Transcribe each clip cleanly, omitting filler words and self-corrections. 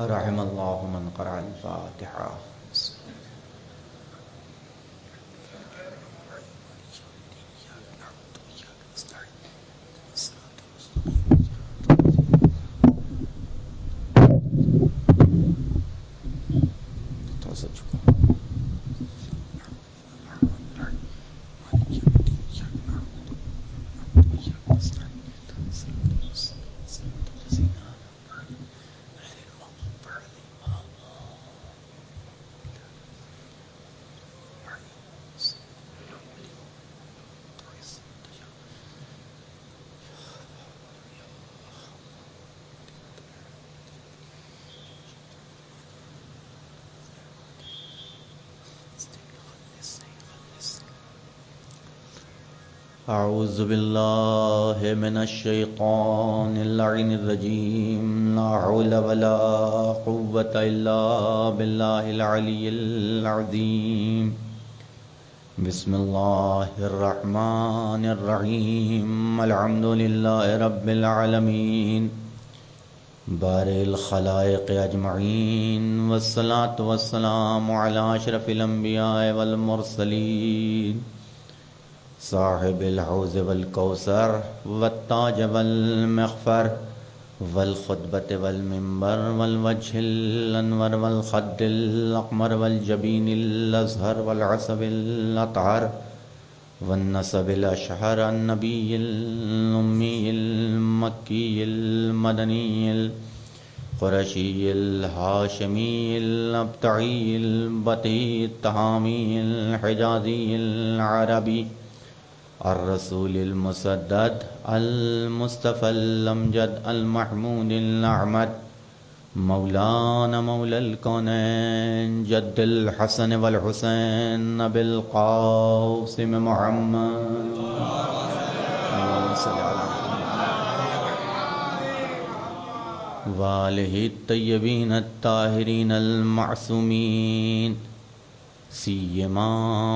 رحم اللہ من قرأ الفاتحہ. اعوذ باللہ من الشیطان اللعین الرجیم. لا حول ولا قوة الا باللہ العلی العظیم. بسم اللہ الرحمن الرحیم. الحمد للہ رب العالمین بارئ الخلائق اجمعین والصلاة والسلام علی اشرف الانبیاء والمرسلین صاحب الحوض والکوثر والتاج والمغفر والخطبة والمنبر والوجه الانور والخد الاقمر والجبین الازہر والعصب الاطہر والنسب الاشہر النبی الامی المکی المدنی القرشی الہاشمی الابتعی البطی التہامی الحجازی العربی الرسول المسدد المصطفى الامجد المحمود الاحمد مولانا مولا الكونين جد الحسن والحسين ابي القاسم محمد وآله الطيبين الطاهرين المعصومين سیما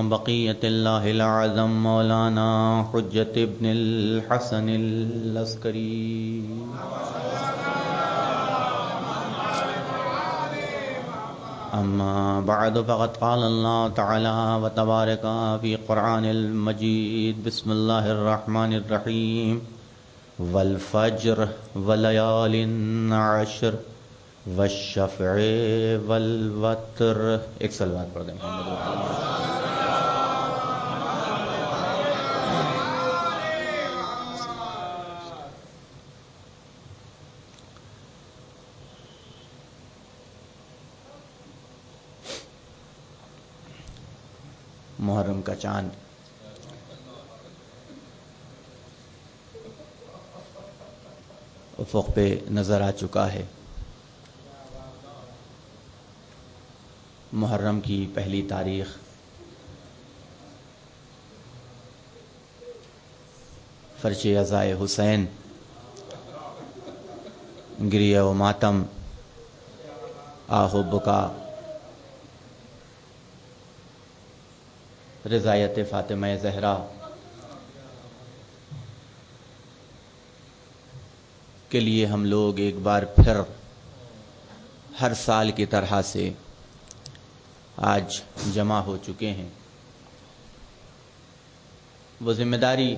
بقیت اللہ العظم مولانا حجت ابن الحسن العسکری. اما بعد فقد قال اللہ تعالی وتبارک فی قرآن المجید. بسم اللہ الرحمن الرحیم. والفجر ولیال عشر والشفع والوتر. ایک صلوات پڑھ دیں. محرم کا چاند افق پہ نظر آ چکا ہے. محرم کی پہلی تاریخ فرش عزائے حسین گریہ و ماتم آہ و بکا رضایت فاطمہ زہرا کے لیے ہم لوگ ایک بار پھر ہر سال کی طرح سے آج جمع ہو چکے ہیں. وہ ذمہ داری،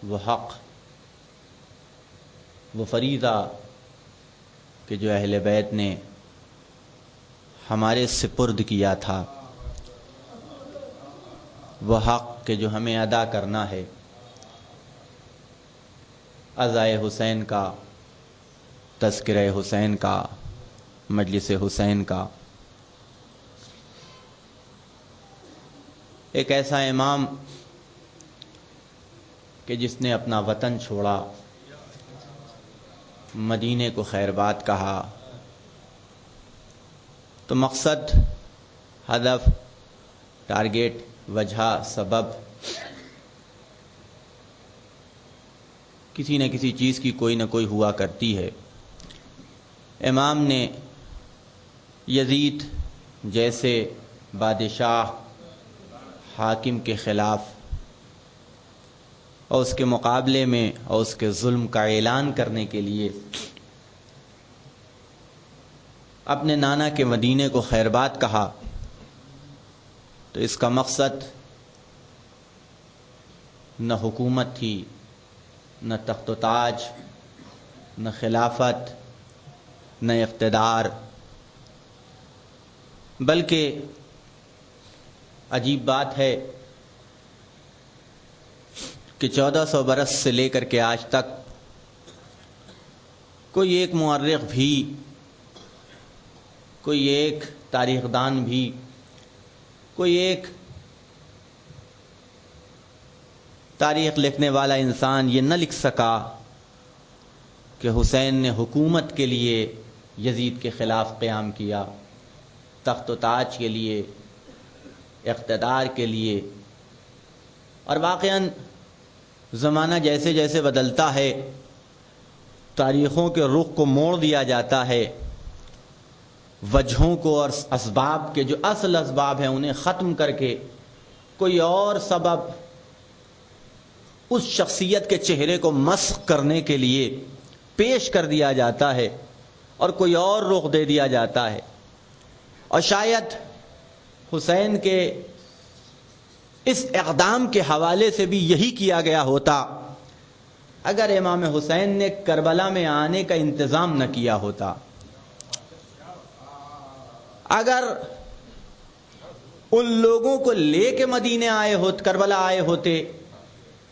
وہ حق، وہ فریضہ کہ جو اہل بیت نے ہمارے سپرد کیا تھا، وہ حق کہ جو ہمیں ادا کرنا ہے. عزائے حسین کا، تذکرہ حسین کا، مجلس حسین کا. ایک ایسا امام کہ جس نے اپنا وطن چھوڑا، مدینے کو خیر بات کہا، تو مقصد، ہدف، ٹارگیٹ، وجہ، سبب کسی نہ کسی چیز کی کوئی نہ کوئی ہوا کرتی ہے. امام نے یزید جیسے بادشاہ حاکم کے خلاف اور اس کے مقابلے میں اور اس کے ظلم کا اعلان کرنے کے لیے اپنے نانا کے مدینے کو خیرباد کہا تو اس کا مقصد نہ حکومت تھی، نہ تخت و تاج، نہ خلافت، نہ اقتدار، بلکہ عجیب بات ہے کہ 1400 برس سے لے کر کے آج تک کوئی ایک مورخ بھی، کوئی ایک تاریخ دان بھی، کوئی ایک تاریخ لکھنے والا انسان یہ نہ لکھ سکا کہ حسین نے حکومت کے لیے یزید کے خلاف قیام کیا، تخت و تاج کے لیے، اقتدار کے لیے۔ اور واقعاً زمانہ جیسے جیسے بدلتا ہے، تاریخوں کے رخ کو موڑ دیا جاتا ہے، وجہوں کو اور اسباب کے جو اصل اسباب ہیں انہیں ختم کر کے کوئی اور سبب اس شخصیت کے چہرے کو مسخ کرنے کے لیے پیش کر دیا جاتا ہے اور کوئی اور رخ دے دیا جاتا ہے۔ اور شاید حسین کے اس اقدام کے حوالے سے بھی یہی کیا گیا ہوتا اگر امام حسین نے کربلا میں آنے کا انتظام نہ کیا ہوتا، اگر ان لوگوں کو لے کے مدینے آئے ہوتے، کربلا آئے ہوتے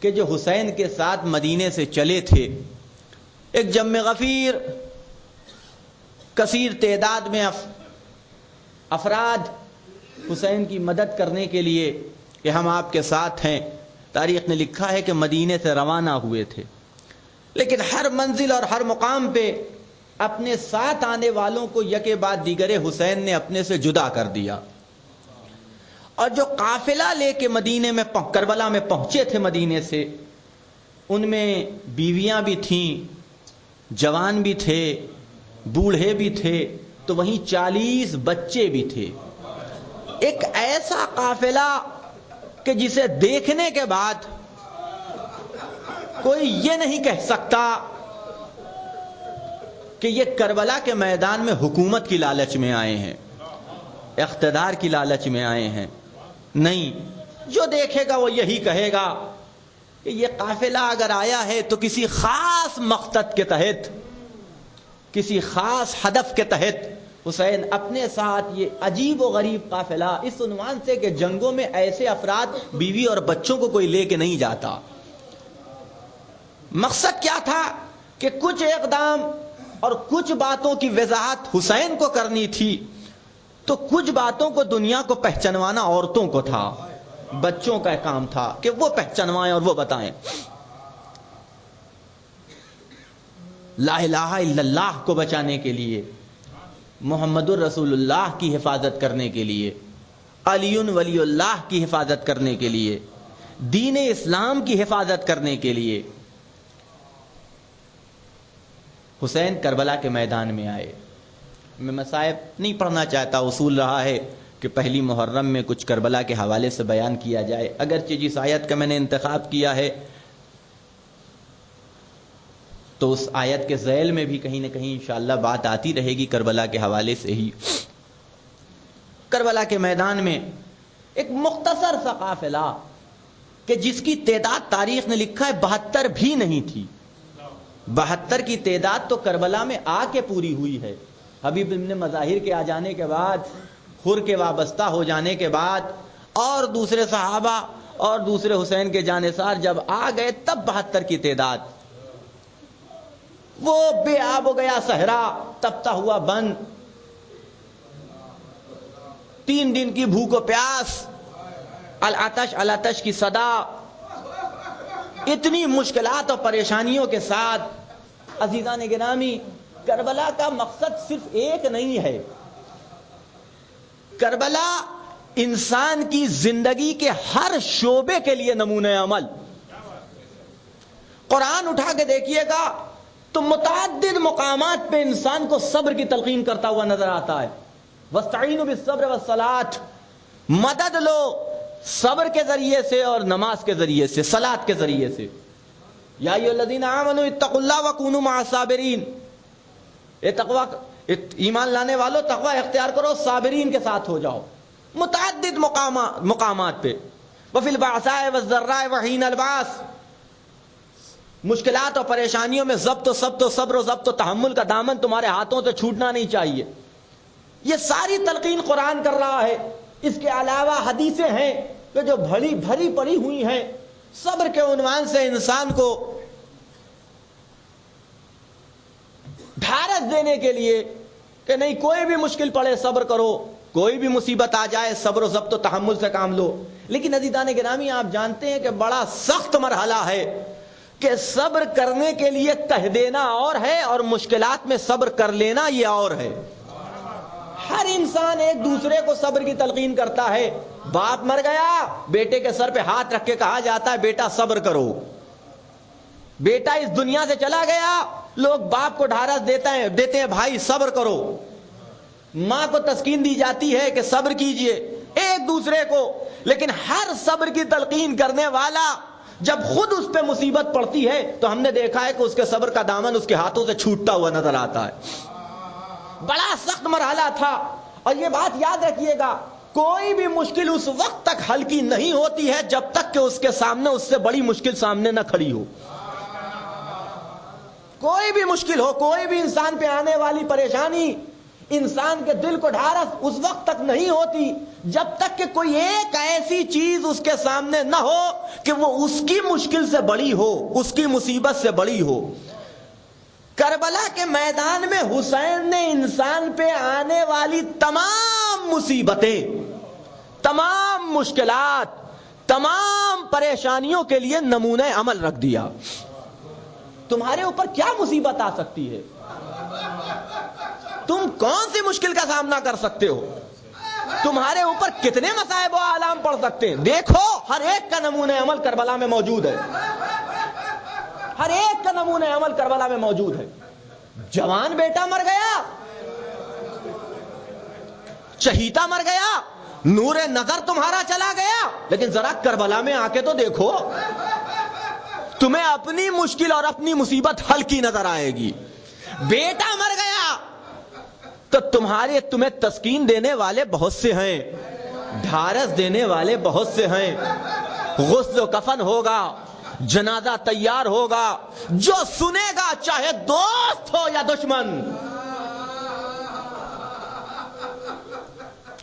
کہ جو حسین کے ساتھ مدینے سے چلے تھے، ایک جمع غفیر کثیر تعداد میں افراد حسین کی مدد کرنے کے لیے کہ ہم آپ کے ساتھ ہیں، تاریخ نے لکھا ہے کہ مدینے سے روانہ ہوئے تھے، لیکن ہر منزل اور ہر مقام پہ اپنے ساتھ آنے والوں کو یکے بعد دیگرے حسین نے اپنے سے جدا کر دیا۔ اور جو قافلہ لے کے مدینے میں کربلا میں پہنچے تھے مدینے سے، ان میں بیویاں بھی تھیں، جوان بھی تھے، بوڑھے بھی تھے، تو وہیں 40 بچے بھی تھے۔ ایک ایسا قافلہ کہ جسے دیکھنے کے بعد کوئی یہ نہیں کہہ سکتا کہ یہ کربلا کے میدان میں حکومت کی لالچ میں آئے ہیں، اقتدار کی لالچ میں آئے ہیں۔ نہیں، جو دیکھے گا وہ یہی کہے گا کہ یہ قافلہ اگر آیا ہے تو کسی خاص مقصد کے تحت، کسی خاص ہدف کے تحت حسین اپنے ساتھ یہ عجیب و غریب قافلہ، اس عنوان سے کہ جنگوں میں ایسے افراد، بیوی اور بچوں کو کوئی لے کے نہیں جاتا۔ مقصد کیا تھا کہ کچھ اقدام اور کچھ باتوں کی وضاحت حسین کو کرنی تھی، تو کچھ باتوں کو دنیا کو پہچانوانا عورتوں کو تھا، بچوں کا کام تھا کہ وہ پہچانوائیں اور وہ بتائیں۔ لا الہ الا اللہ کو بچانے کے لیے، محمد الرسول اللہ کی حفاظت کرنے کے لیے، علی ولی اللہ کی حفاظت کرنے کے لیے، دین اسلام کی حفاظت کرنے کے لیے حسین کربلا کے میدان میں آئے۔ میں مصائب نہیں پڑھنا چاہتا، اصول رہا ہے کہ پہلی محرم میں کچھ کربلا کے حوالے سے بیان کیا جائے، اگرچہ جس آیت کا میں نے انتخاب کیا ہے تو اس آیت کے ذیل میں بھی کہیں نہ کہیں انشاءاللہ بات آتی رہے گی کربلا کے حوالے سے ہی۔ کربلا کے میدان میں ایک مختصر سا قافلہ کہ جس کی تعداد تاریخ نے لکھا ہے 72 بھی نہیں تھی، 72 کی تعداد تو کربلا میں آ کے پوری ہوئی ہے۔ حبیب ابن مظاہر کے آ جانے کے بعد، خر کے وابستہ ہو جانے کے بعد، اور دوسرے صحابہ اور دوسرے حسین کے جانثار جب آ گئے تب 72 کی تعداد۔ وہ بے آب ہو گیا صحرا، تپتا ہوا بن، 3 دن کی بھوک و پیاس، العطش العطش کی صدا، اتنی مشکلات اور پریشانیوں کے ساتھ۔ عزیزان گرامی، کربلا کا مقصد صرف ایک نہیں ہے، کربلا انسان کی زندگی کے ہر شعبے کے لیے نمونہ عمل۔ قرآن اٹھا کے دیکھیے گا تو متعدد مقامات پہ انسان کو صبر کی تلقین کرتا ہوا نظر آتا ہے۔ وَاسْتَعِينُوا بِالصَّبْرِ وَالصَّلَاةِ، مدد لو صبر کے ذریعے سے اور نماز کے ذریعے سے، صلاۃ کے ذریعے سے۔ یا ایھا الذین آمنوا اتقوا اللہ وکونوا مع الصابرین، ایمان لانے والوں تقوی اختیار کرو، صابرین کے ساتھ ہو جاؤ متعدد مقامات پہ. وفی البعثاء والضراء وحین البعث، مشکلات اور پریشانیوں میں ضبط و صبر و ضبط و تحمل کا دامن تمہارے ہاتھوں سے چھوٹنا نہیں چاہیے. یہ ساری تلقین قرآن کر رہا ہے. اس کے علاوہ حدیثیں ہیں کہ جو بھری پڑی ہوئی ہیں صبر کے عنوان سے انسان کو ڈھارس دینے کے لیے کہ نہیں کوئی بھی مشکل پڑے صبر کرو، کوئی بھی مصیبت آ جائے صبر و ضبط و تحمل سے کام لو. لیکن عزیزان گرامی آپ جانتے ہیں کہ بڑا سخت مرحلہ ہے کہ صبر کرنے کے لیے کہہ دینا اور ہے اور مشکلات میں صبر کر لینا یہ اور ہے. ہر انسان ایک دوسرے کو صبر کی تلقین کرتا ہے. باپ مر گیا، بیٹے کے سر پہ ہاتھ رکھ کے کہا جاتا ہے بیٹا صبر کرو. بیٹا اس دنیا سے چلا گیا، لوگ باپ کو ڈھارس دیتے ہیں بھائی صبر کرو. ماں کو تسکین دی جاتی ہے کہ صبر کیجئے ایک دوسرے کو. لیکن ہر صبر کی تلقین کرنے والا جب خود اس پہ مصیبت پڑتی ہے تو ہم نے دیکھا ہے کہ اس کے صبر کا دامن اس کے ہاتھوں سے چھوٹتا ہوا نظر آتا ہے. بڑا سخت مرحلہ تھا. اور یہ بات یاد رکھیے گا، کوئی بھی مشکل اس وقت تک حل کی نہیں ہوتی ہے جب تک کہ اس کے سامنے اس سے بڑی مشکل سامنے نہ کھڑی ہو. کوئی بھی مشکل ہو، کوئی بھی انسان پہ آنے والی پریشانی انسان کے دل کو ڈھارس اس وقت تک نہیں ہوتی جب تک کہ کوئی ایک ایسی چیز اس کے سامنے نہ ہو کہ وہ اس کی مشکل سے بڑی ہو، اس کی مصیبت سے بڑی ہو. کربلا کے میدان میں حسین نے انسان پہ آنے والی تمام مصیبتیں، تمام مشکلات، تمام پریشانیوں کے لیے نمونہ عمل رکھ دیا. تمہارے اوپر کیا مصیبت آ سکتی ہے؟ تم کون سی مشکل کا سامنا کر سکتے ہو؟ تمہارے اوپر کتنے مصائب و آلام پڑ سکتے ہیں؟ دیکھو ہر ایک کا نمونہ عمل کربلا میں موجود ہے. ہر ایک کا نمونہ عمل کربلا میں موجود ہے. جوان بیٹا مر گیا، چہیتا مر گیا، نور نظر تمہارا چلا گیا، لیکن ذرا کربلا میں آ کے تو دیکھو، تمہیں اپنی مشکل اور اپنی مصیبت حل کی نظر آئے گی. بیٹا مر گیا تو تمہیں تسکین دینے والے بہت سے ہیں، ڈھارس دینے والے بہت سے ہیں. غسل و کفن ہوگا، جنازہ تیار ہوگا، جو سنے گا چاہے دوست ہو یا دشمن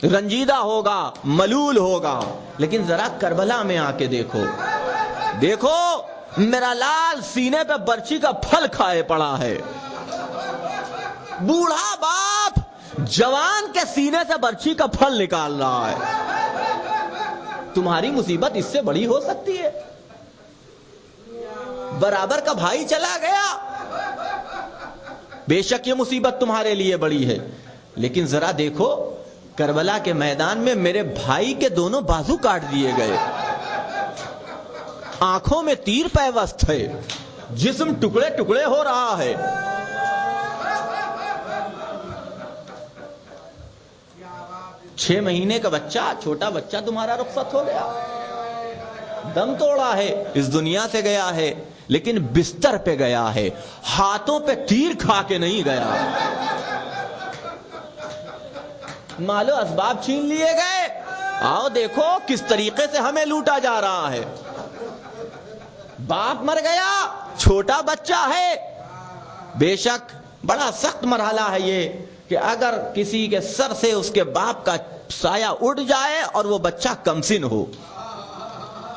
رنجیدہ ہوگا، ملول ہوگا. لیکن ذرا کربلا میں آ کے دیکھو میرا لال سینے پہ برچی کا پھل کھائے پڑا ہے. بوڑھا باپ جوان کے سینے سے برچی کا پھل نکال رہا ہے. تمہاری مصیبت اس سے بڑی ہو سکتی ہے؟ برابر کا بھائی چلا گیا، بے شک یہ مصیبت تمہارے لیے بڑی ہے. لیکن ذرا دیکھو کربلا کے میدان میں میرے بھائی کے دونوں بازو کاٹ دیے گئے، آنکھوں میں تیر پیوست ہے، جسم ٹکڑے ٹکڑے ہو رہا ہے. 6 مہینے کا بچہ، چھوٹا بچہ تمہارا رخصت ہو گیا، دم توڑا ہے، اس دنیا سے گیا ہے، لیکن بستر پہ گیا ہے، ہاتھوں پہ تیر کھا کے نہیں گیا. مال و اسباب چھین لیے گئے. آؤ دیکھو کس طریقے سے ہمیں لوٹا جا رہا ہے. باپ مر گیا، چھوٹا بچہ ہے. بے شک بڑا سخت مرحلہ ہے یہ کہ اگر کسی کے سر سے اس کے باپ کا سایہ اڑ جائے اور وہ بچہ کمسن ہو.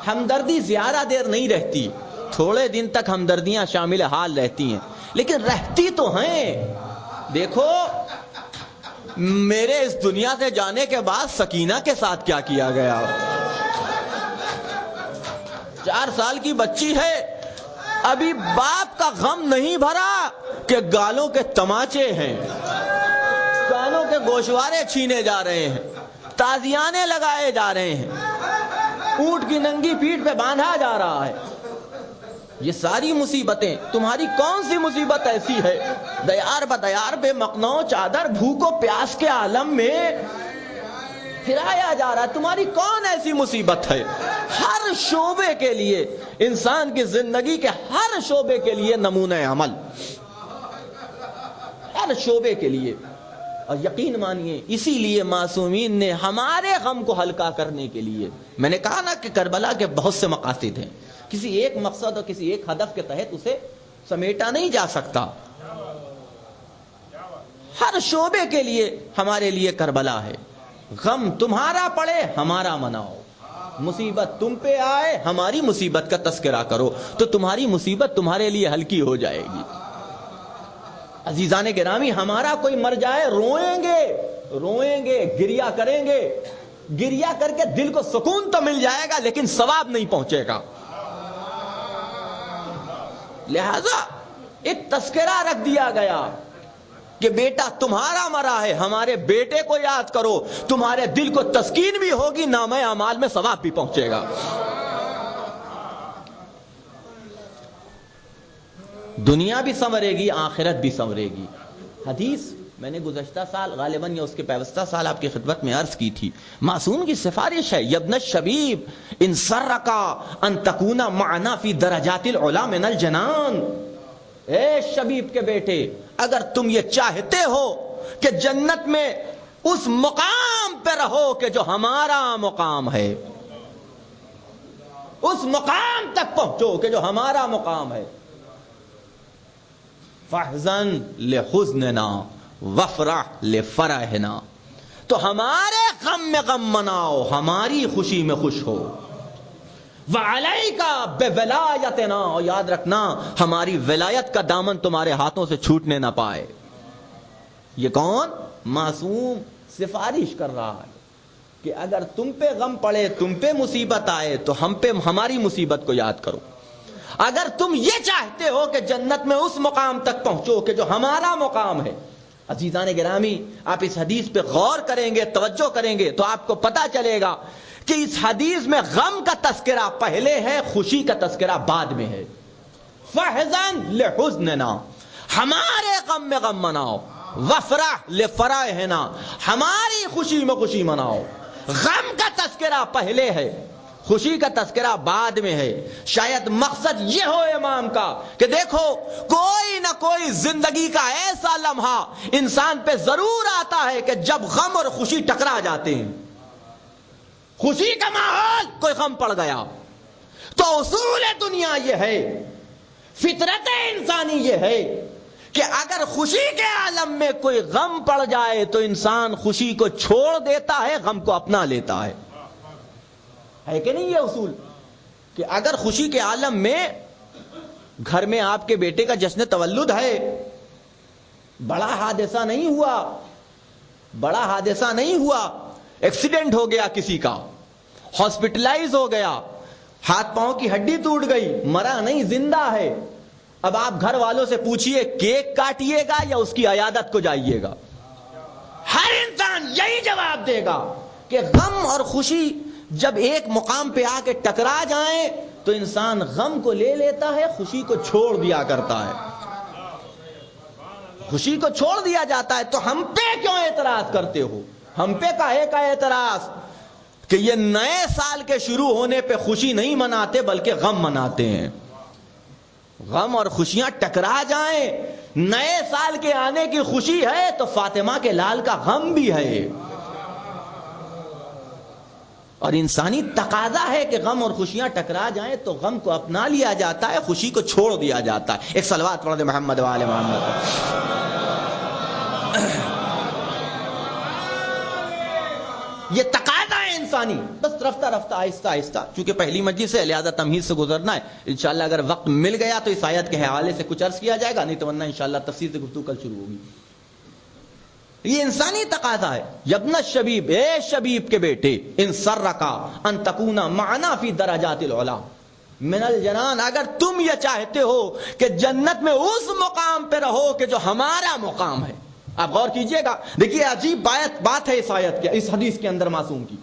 ہمدردی زیادہ دیر نہیں رہتی، تھوڑے دن تک ہمدردیاں شامل حال رہتی ہیں، لیکن رہتی تو ہیں. دیکھو میرے اس دنیا سے جانے کے بعد سکینہ کے ساتھ کیا کیا گیا. 4 سال کی بچی ہے، ابھی باپ کا غم نہیں بھرا کہ گالوں کے تماچے ہیں، کانوں کے گوشوارے چھینے جا رہے ہیں، تازیانے لگائے جا رہے ہیں، اونٹ کی ننگی پیٹھ پہ باندھا جا رہا ہے. یہ ساری مصیبتیں، تمہاری کون سی مصیبت ایسی ہے؟ دیار بدیار بے مقنو چادر، بھوک و پیاس کے عالم میں پھرایا جا رہا ہے. تمہاری کون ایسی مصیبت ہے؟ ہر شعبے کے لیے، انسان کی زندگی کے ہر شعبے کے لیے نمونہ عمل، ہر شعبے کے لیے. اور یقین مانیے اسی لیے معصومین نے ہمارے غم کو ہلکا کرنے کے لیے، میں نے کہا نا کہ کربلا کے بہت سے مقاصد ہیں، کسی ایک مقصد اور کسی ایک ہدف کے تحت اسے سمیٹا نہیں جا سکتا، ہر شعبے کے لیے ہمارے لیے کربلا ہے۔ غم تمہارا پڑے ہمارا مناؤ، مصیبت تم پہ آئے ہماری مصیبت کا تذکرہ کرو تو تمہاری مصیبت تمہارے لیے ہلکی ہو جائے گی۔ عزیزان گرامی، ہمارا کوئی مر جائے روئیں گے گریا کریں گے، گریا کر کے دل کو سکون تو مل جائے گا لیکن ثواب نہیں پہنچے گا۔ لہذا ایک تذکرہ رکھ دیا گیا کہ بیٹا تمہارا مرا ہے، ہمارے بیٹے کو یاد کرو، تمہارے دل کو تسکین بھی ہوگی، نامہ اعمال میں ثواب بھی پہنچے گا۔ دنیا بھی سنورے گی، آخرت بھی سنورے گی۔ حدیث میں نے گزشتہ سال غالباً یا اس کے پیوستہ سال آپ کی خدمت میں عرض کی تھی، معصوم کی سفارش ہے، یبن الشبیب ان سرکا ان تکون معنا فی درجات العلا من الجنان، اے شبیب کے بیٹے اگر تم یہ چاہتے ہو کہ جنت میں اس مقام پہ رہو کہ جو ہمارا مقام ہے، اس مقام تک پہنچو کہ جو ہمارا مقام ہے، فاحزن لحزننا وافرح لفرحنا، تو ہمارے غم میں غم مناؤ، ہماری خوشی میں خوش ہو۔ وعلیک بولایتنا، اور یاد رکھنا ہماری ولایت کا دامن تمہارے ہاتھوں سے چھوٹنے نہ پائے۔ یہ کون؟ معصوم سفارش کر رہا ہے کہ اگر تم پہ غم پڑے، تم پہ مصیبت آئے تو ہم پہ ہماری مصیبت کو یاد کرو۔ اگر تم یہ چاہتے ہو کہ جنت میں اس مقام تک پہنچو کہ جو ہمارا مقام ہے، عزیزان گرامی آپ اس حدیث پہ غور کریں گے، توجہ کریں گے تو آپ کو پتا چلے گا کہ اس حدیث میں غم کا تذکرہ پہلے ہے، خوشی کا تذکرہ بعد میں ہے۔ فاحزن لحزننا، ہمارے غم میں غم مناؤ، وافرح لفرحنا، ہماری خوشی میں خوشی مناؤ۔ غم کا تذکرہ پہلے ہے، خوشی کا تذکرہ بعد میں ہے۔ شاید مقصد یہ ہو امام کا کہ دیکھو کوئی نہ کوئی زندگی کا ایسا لمحہ انسان پہ ضرور آتا ہے کہ جب غم اور خوشی ٹکرا جاتے ہیں، خوشی کا ماحول کوئی غم پڑ گیا، تو اصول دنیا یہ ہے، فطرت انسانی یہ ہے کہ اگر خوشی کے عالم میں کوئی غم پڑ جائے تو انسان خوشی کو چھوڑ دیتا ہے، غم کو اپنا لیتا ہے کہ نہیں؟ یہ اصول کہ اگر خوشی کے عالم میں گھر میں آپ کے بیٹے کا جشن تولد ہے، بڑا حادثہ نہیں ہوا، ایکسیڈنٹ ہو گیا کسی کا، ہاسپٹلائز ہو گیا، ہاتھ پاؤں کی ہڈی ٹوٹ گئی، مرا نہیں زندہ ہے، اب آپ گھر والوں سے پوچھئے کیک کاٹیے گا یا اس کی عیادت کو جائیے گا؟ ہر انسان یہی جواب دے گا کہ غم اور خوشی جب ایک مقام پہ آ کے ٹکرا جائیں تو انسان غم کو لے لیتا ہے، خوشی کو چھوڑ دیا کرتا ہے، خوشی کو چھوڑ دیا جاتا ہے۔ تو ہم پہ کیوں اعتراض کرتے ہو؟ ہم پہ کاہے کا اعتراض کہ یہ نئے سال کے شروع ہونے پہ خوشی نہیں مناتے بلکہ غم مناتے ہیں۔ غم اور خوشیاں ٹکرا جائیں، نئے سال کے آنے کی خوشی ہے تو فاطمہ کے لال کا غم بھی ہے، اور انسانی تقاضا ہے کہ غم اور خوشیاں ٹکرا جائیں تو غم کو اپنا لیا جاتا ہے، خوشی کو چھوڑ دیا جاتا ہے۔ ایک صلوات پڑھ دے محمد و آل محمد۔ یہ تقاضا ہے انسانی، بس رفتہ رفتہ آہستہ آہستہ، چونکہ پہلی مجلس سے لہذا تمہید سے گزرنا ہے، انشاءاللہ اگر وقت مل گیا تو اس آیت کے حوالے سے کچھ عرض کیا جائے گا، نہیں تو ورنہ انشاءاللہ تفصیل سے گفتگو کل شروع ہوگی۔ یہ انسانی تقاضا ہے۔ یبن الشبیب، اے شبیب کے بیٹے، ان سرکا ان تکون معنا فی درجات العلا من الجنان، اگر تم یہ چاہتے ہو کہ جنت میں اس مقام پہ رہو کہ جو ہمارا مقام ہے۔ آپ غور کیجئے گا، دیکھیے عجیب بات ہے اس آیت کے، اس حدیث کے اندر معصوم کی،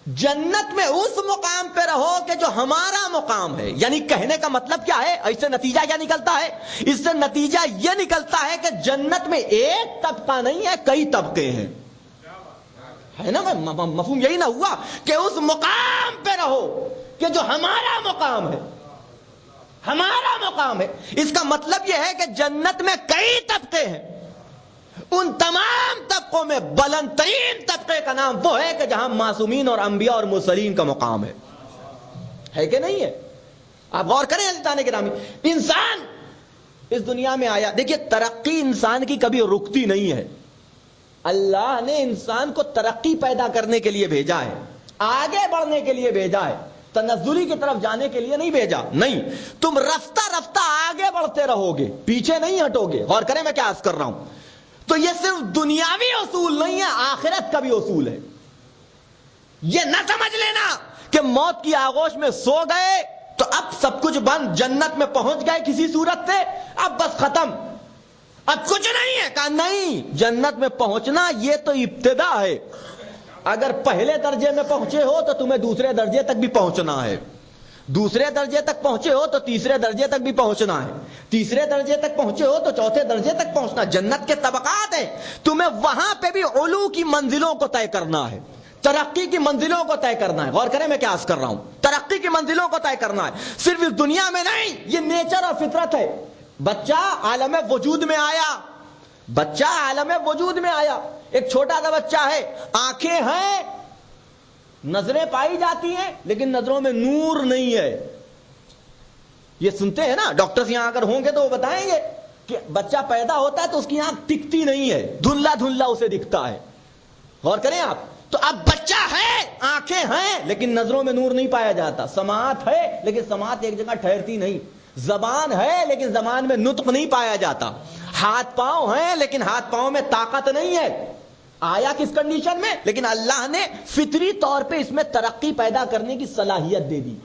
جنت میں اس مقام پہ رہو کہ جو ہمارا مقام ہے، یعنی کہنے کا مطلب کیا ہے؟ اس سے نتیجہ کیا نکلتا ہے؟ اس سے نتیجہ یہ نکلتا ہے کہ جنت میں ایک طبقہ نہیں ہے، کئی طبقے ہیں، ہے نا؟ مفہوم یہی نہ ہوا کہ اس مقام پہ رہو کہ جو ہمارا مقام ہے، ہمارا مقام ہے۔ اس کا مطلب یہ ہے کہ جنت میں کئی طبقے ہیں، ان تمام طبقوں میں بلند ترین طبقے کا نام وہ ہے کہ جہاں معصومین اور انبیاء اور مرسلین کا مقام ہے کہ نہیں ہے؟ آپ غور کریں عزیزان گرامی، انسان اس دنیا میں آیا، دیکھیے ترقی انسان کی کبھی رکتی نہیں ہے. اللہ نے انسان کو ترقی پیدا کرنے کے لیے بھیجا ہے، آگے بڑھنے کے لیے بھیجا ہے، تنزلی کی طرف جانے کے لیے نہیں بھیجا. نہیں، تم رفتہ رفتہ آگے بڑھتے رہو گے، پیچھے نہیں ہٹو گے. غور کریں میں کیا عرض کر رہا ہوں. تو یہ صرف دنیاوی اصول نہیں ہے، آخرت کا بھی اصول ہے. یہ نہ سمجھ لینا کہ موت کی آغوش میں سو گئے تو اب سب کچھ بند، جنت میں پہنچ گئے کسی صورت سے، اب بس ختم، اب کچھ نہیں ہے. کہا نہیں، جنت میں پہنچنا یہ تو ابتدا ہے. اگر پہلے درجے میں پہنچے ہو تو تمہیں دوسرے درجے تک بھی پہنچنا ہے، دوسرے درجے تک پہنچے ہو تو تیسرے درجے تک بھی پہنچنا ہے، تیسرے درجے تک پہنچے ہو تو چوتھے درجے تک پہنچنا. جنت کے طبقات ہیں، تمہیں وہاں پہ بھی علو کی منزلوں کو طے کرنا ہے، ترقی کی منزلوں کو طے کرنا ہے. غور کریں میں کیا عرض کر رہا ہوں، ترقی کی منزلوں کو طے کرنا ہے، صرف اس دنیا میں نہیں. یہ نیچر اور فطرت ہے. بچہ عالم وجود میں آیا، بچہ عالم وجود میں آیا، ایک چھوٹا سا بچہ ہے، آنکھیں ہیں، نظریں پائی جاتی ہیں لیکن نظروں میں نور نہیں ہے. یہ سنتے ہیں نا، ڈاکٹرز یہاں اگر ہوں گے تو وہ بتائیں گے کہ بچہ پیدا ہوتا ہے تو اس کی آنکھ ٹکتی نہیں ہے، دھندلا دھندلا اسے دکھتا ہے. غور کریں آپ. تو اب بچہ ہے، آنکھیں ہیں لیکن نظروں میں نور نہیں پایا جاتا، سماعت ہے لیکن سماعت ایک جگہ ٹھہرتی نہیں، زبان ہے لیکن زبان میں نطق نہیں پایا جاتا، ہاتھ پاؤں ہیں لیکن ہاتھ پاؤں میں طاقت نہیں ہے. آیا کس کنڈیشن میں؟ لیکن اللہ نے فطری طور پہ اس میں ترقی پیدا کرنے کی صلاحیت دے دی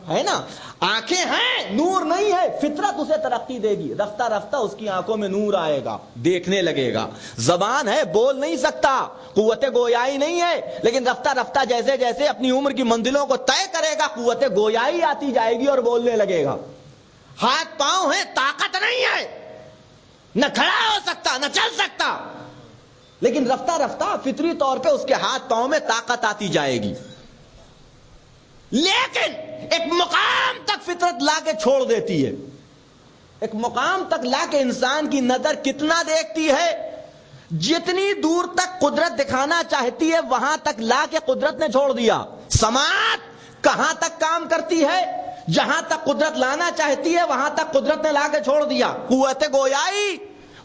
ہے نا. آنکھیں ہیں، نور نہیں ہے، فطرت اسے ترقی دے گی، رفتہ رفتہ اس کی آنکھوں میں نور آئے گا، دیکھنے لگے گا. زبان ہے، بول نہیں سکتا، قوت گویائی نہیں ہے، لیکن رفتہ رفتہ جیسے جیسے اپنی عمر کی منزلوں کو طے کرے گا قوت گویائی آتی جائے گی اور بولنے لگے گا. ہاتھ پاؤں ہیں، طاقت نہیں ہے، نہ کھڑا ہو سکتا نہ چل سکتا، لیکن رفتہ رفتہ فطری طور پہ اس کے ہاتھ پاؤں میں طاقت آتی جائے گی. لیکن ایک مقام تک فطرت لا کے چھوڑ دیتی ہے، ایک مقام تک لا کے انسان کی نظر کتنا دیکھتی ہے، جتنی دور تک قدرت دکھانا چاہتی ہے وہاں تک لا کے قدرت نے چھوڑ دیا. سماعت کہاں تک کام کرتی ہے، جہاں تک قدرت لانا چاہتی ہے وہاں تک قدرت نے لا کے چھوڑ دیا. قوت گویائی،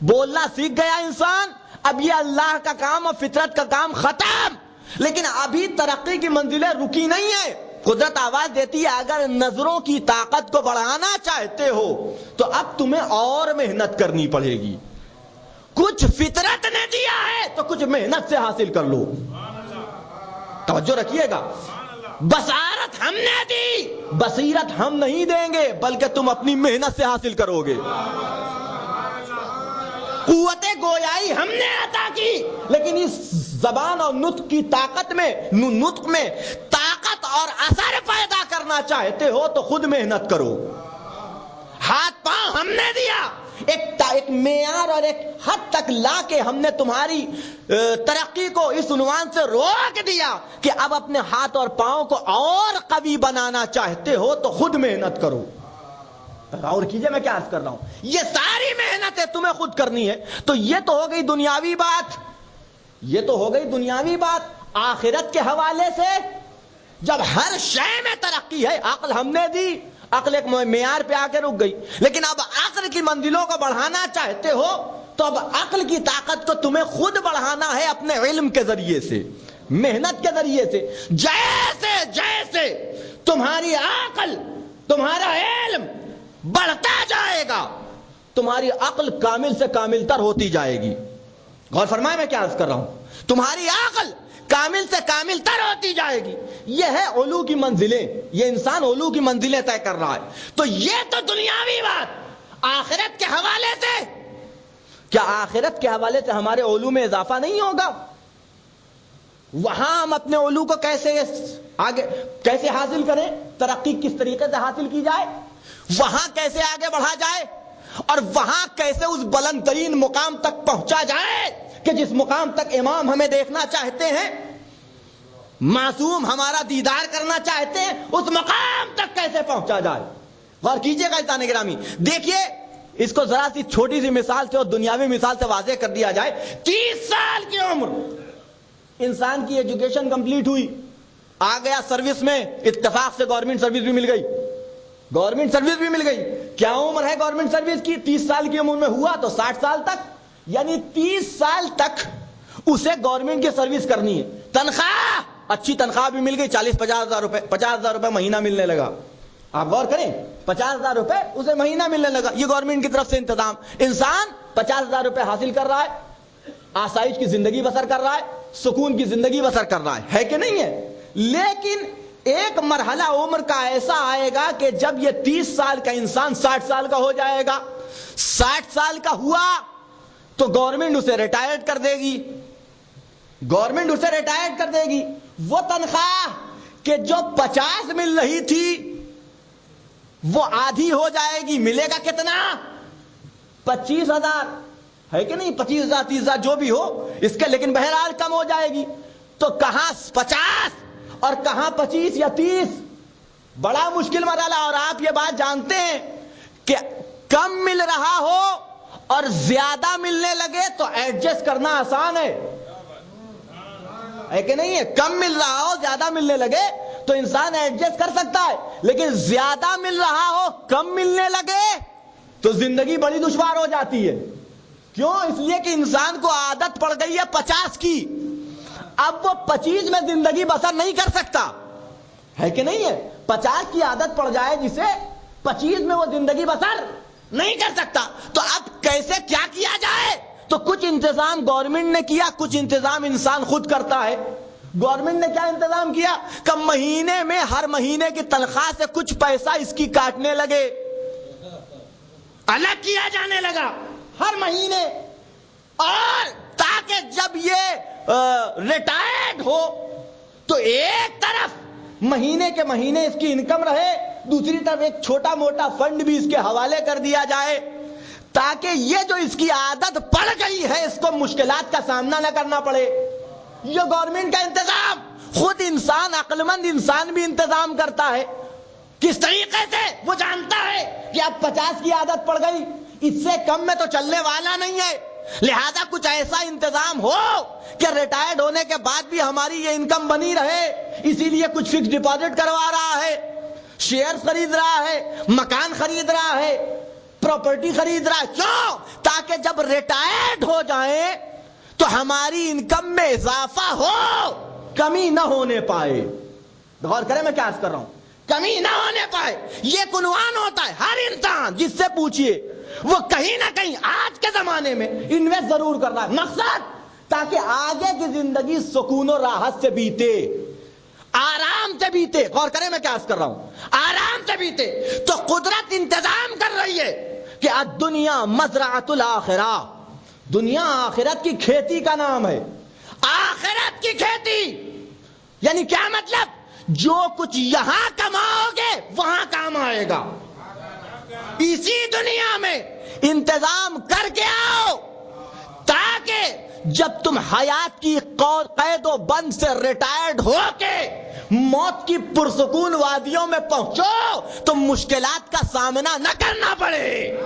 بولنا سیکھ گیا انسان، اب یہ اللہ کا کام اور فطرت کا کام ختم. لیکن ابھی ترقی کی منزلیں رکی نہیں ہیں. قدرت آواز دیتی ہے اگر نظروں کی طاقت کو بڑھانا چاہتے ہو تو اب تمہیں اور محنت کرنی پڑے گی. کچھ فطرت نے دیا ہے تو کچھ محنت سے حاصل کر لو. توجہ رکھیے گا، بصارت ہم نے دی، بصیرت ہم نہیں دیں گے بلکہ تم اپنی محنت سے حاصل کرو گے. قوت گویائی ہم نے عطا کی، لیکن اس زبان اور نطق کی طاقت میں، نطق میں طاقت اور اثر پیدا کرنا چاہتے ہو تو خود محنت کرو. ہاتھ پاؤں ہم نے دیا، ایک معیار اور ایک حد تک لا کے ہم نے تمہاری ترقی کو اس عنوان سے روک دیا کہ اب اپنے ہاتھ اور پاؤں کو اور قوی بنانا چاہتے ہو تو خود محنت کرو. اور کیجئے میں کیا عرض کر رہا ہوں، یہ ساری محنتیں تمہیں خود کرنی ہے. تو یہ تو ہو گئی دنیاوی بات، یہ تو ہو گئی دنیاوی بات. آخرت کے حوالے سے جب ہر شے میں ترقی ہے، عقل ہم نے دی، عقل ایک معیار پہ آ کے رک گئی، لیکن اب عقل کی منزلوں کو بڑھانا چاہتے ہو تو اب عقل کی طاقت کو تمہیں خود بڑھانا ہے اپنے علم کے ذریعے سے، محنت کے ذریعے سے. جیسے جیسے تمہاری عقل، تمہارا علم بڑھتا جائے گا تمہاری عقل کامل سے کامل تر ہوتی جائے گی. غور فرمائے میں کیا عرض کر رہا ہوں، تمہاری عقل کامل سے کامل تر ہوتی جائے گی. یہ ہے علو کی منزلیں، یہ انسان علو کی منزلیں طے کر رہا ہے. تو یہ تو دنیاوی بات. آخرت کے حوالے سے کیا آخرت کے حوالے سے ہمارے علو میں اضافہ نہیں ہوگا؟ وہاں ہم اپنے علو کو کیسے آگے کیسے حاصل کریں، ترقی کس طریقے سے حاصل کی جائے، وہاں کیسے آگے بڑھا جائے، اور وہاں کیسے اس بلند ترین مقام تک پہنچا جائے کہ جس مقام تک امام ہمیں دیکھنا چاہتے ہیں، معصوم ہمارا دیدار کرنا چاہتے ہیں، اس مقام تک کیسے پہنچا جائے. غور کیجئے گا عزیزان گرامی. دیکھیے اس کو ذرا سی چھوٹی سی مثال سے اور دنیاوی مثال سے واضح کر دیا جائے. 30 سال کی عمر انسان کی ایجوکیشن کمپلیٹ ہوئی, آ گیا سروس میں, اتفاق سے گورنمنٹ سروس بھی مل گئی, گورنمنٹ سروس بھی مل گئی. کیا عمر ہے گورنمنٹ سروس کی؟ 30 سال کی عمر میں ہوا تو 60 سال تک, یعنی 30 سال تک اسے گورنمنٹ کی سروس کرنی ہے. تنخواہ, اچھی تنخواہ بھی مل گئی, 40-50 ہزار روپے, 50 ہزار روپے مہینہ ملنے لگا. آپ غور کریں, 50 ہزار روپے اسے مہینہ ملنے لگا. یہ گورنمنٹ کی طرف سے انتظام. انسان 50 ہزار روپے حاصل کر رہا ہے, آسائش کی زندگی بسر کر رہا ہے, سکون کی زندگی بسر کر رہا ہے کہ نہیں ہے؟ لیکن ایک مرحلہ عمر کا ایسا آئے گا کہ جب یہ 30 سال کا انسان 60 سال کا ہو جائے گا. 60 سال کا ہوا تو گورنمنٹ اسے ریٹائرڈ کر دے گی, گورنمنٹ اسے ریٹائرڈ کر دے گی. وہ تنخواہ کہ جو 50 مل رہی تھی وہ آدھی ہو جائے گی. ملے گا کتنا؟ 25 ہزار, ہے کہ نہیں؟ 25 ہزار 30 ہزار جو بھی ہو اس کے, لیکن بہرحال کم ہو جائے گی. تو کہاں 50 اور کہاں 25 یا 30؟ بڑا مشکل مرحلہ. اور آپ یہ بات جانتے ہیں کہ کم مل رہا ہو اور زیادہ ملنے لگے تو ایڈجسٹ کرنا آسان ہے کہ نہیں ہے؟ کم مل رہا ہو زیادہ ملنے لگے تو انسان ایڈجسٹ کر سکتا ہے, لیکن زیادہ مل رہا ہو کم ملنے لگے تو زندگی بڑی دشوار ہو جاتی ہے. کیوں؟ اس لیے کہ انسان کو عادت پڑ گئی ہے 50 کی. اب وہ 25 میں زندگی بسر نہیں کر سکتا, ہے کہ نہیں ہے؟ 50 کی عادت پڑ جائے جسے, 25 میں وہ زندگی بسر نہیں کر سکتا. تو اب کیسے کیا کیا جائے؟ تو کچھ انتظام گورنمنٹ نے کیا, کچھ انتظام انسان خود کرتا ہے. گورنمنٹ نے کیا انتظام کیا کہ مہینے میں, ہر مہینے کی تنخواہ سے کچھ پیسہ اس کی کاٹنے لگے, الگ کیا جانے لگا ہر مہینے, اور تاکہ جب یہ ریٹائرڈ ہو تو ایک طرف مہینے کے مہینے اس کی انکم رہے, دوسری طرف ایک چھوٹا موٹا فنڈ بھی اس کے حوالے کر دیا جائے, تاکہ یہ جو اس کی عادت پڑ گئی ہے اس کو مشکلات کا سامنا نہ کرنا پڑے. یہ گورنمنٹ کا انتظام. خود انسان, عقل مند انسان بھی انتظام کرتا ہے. کس طریقے سے؟ وہ جانتا ہے کہ اب 50 کی عادت پڑ گئی, اس سے کم میں تو چلنے والا نہیں ہے, لہذا کچھ ایسا انتظام ہو کہ ریٹائرڈ ہونے کے بعد بھی ہماری یہ انکم بنی رہے. اسی لیے کچھ فکس ڈپازٹ کروا رہا ہے, شیئر خرید رہا ہے, مکان خرید رہا ہے, پراپرٹی خرید رہا ہے. کیوں؟ تاکہ جب ریٹائرڈ ہو جائیں تو ہماری انکم میں اضافہ ہو, کمی نہ ہونے پائے. غور کریں میں کیا عرض کر رہا ہوں, کمی نہ ہونے پائے. یہ عنوان ہوتا ہے. ہر انسان جس سے پوچھئے وہ کہیں نہ کہیں آج کے زمانے میں انویسٹ ضرور کر رہا ہے. مقصد تاکہ آگے کی زندگی سکون و راحت سے بیتے, آرام سے بیتے. غور کریں میں کیا عرض کر رہا ہوں, آرام سے بیتے. تو قدرت انتظام کر رہی ہے کہ الدنیا مزرعۃ الآخرہ, دنیا آخرت کی کھیتی کا نام ہے. آخرت کی کھیتی یعنی کیا مطلب؟ جو کچھ یہاں کماؤ گے وہاں کام آئے گا. اسی دنیا میں انتظام کر کے آؤ تاکہ جب تم حیات کی قید و بند سے ریٹائرڈ ہو کے موت کی پرسکون وادیوں میں پہنچو تو مشکلات کا سامنا نہ کرنا پڑے,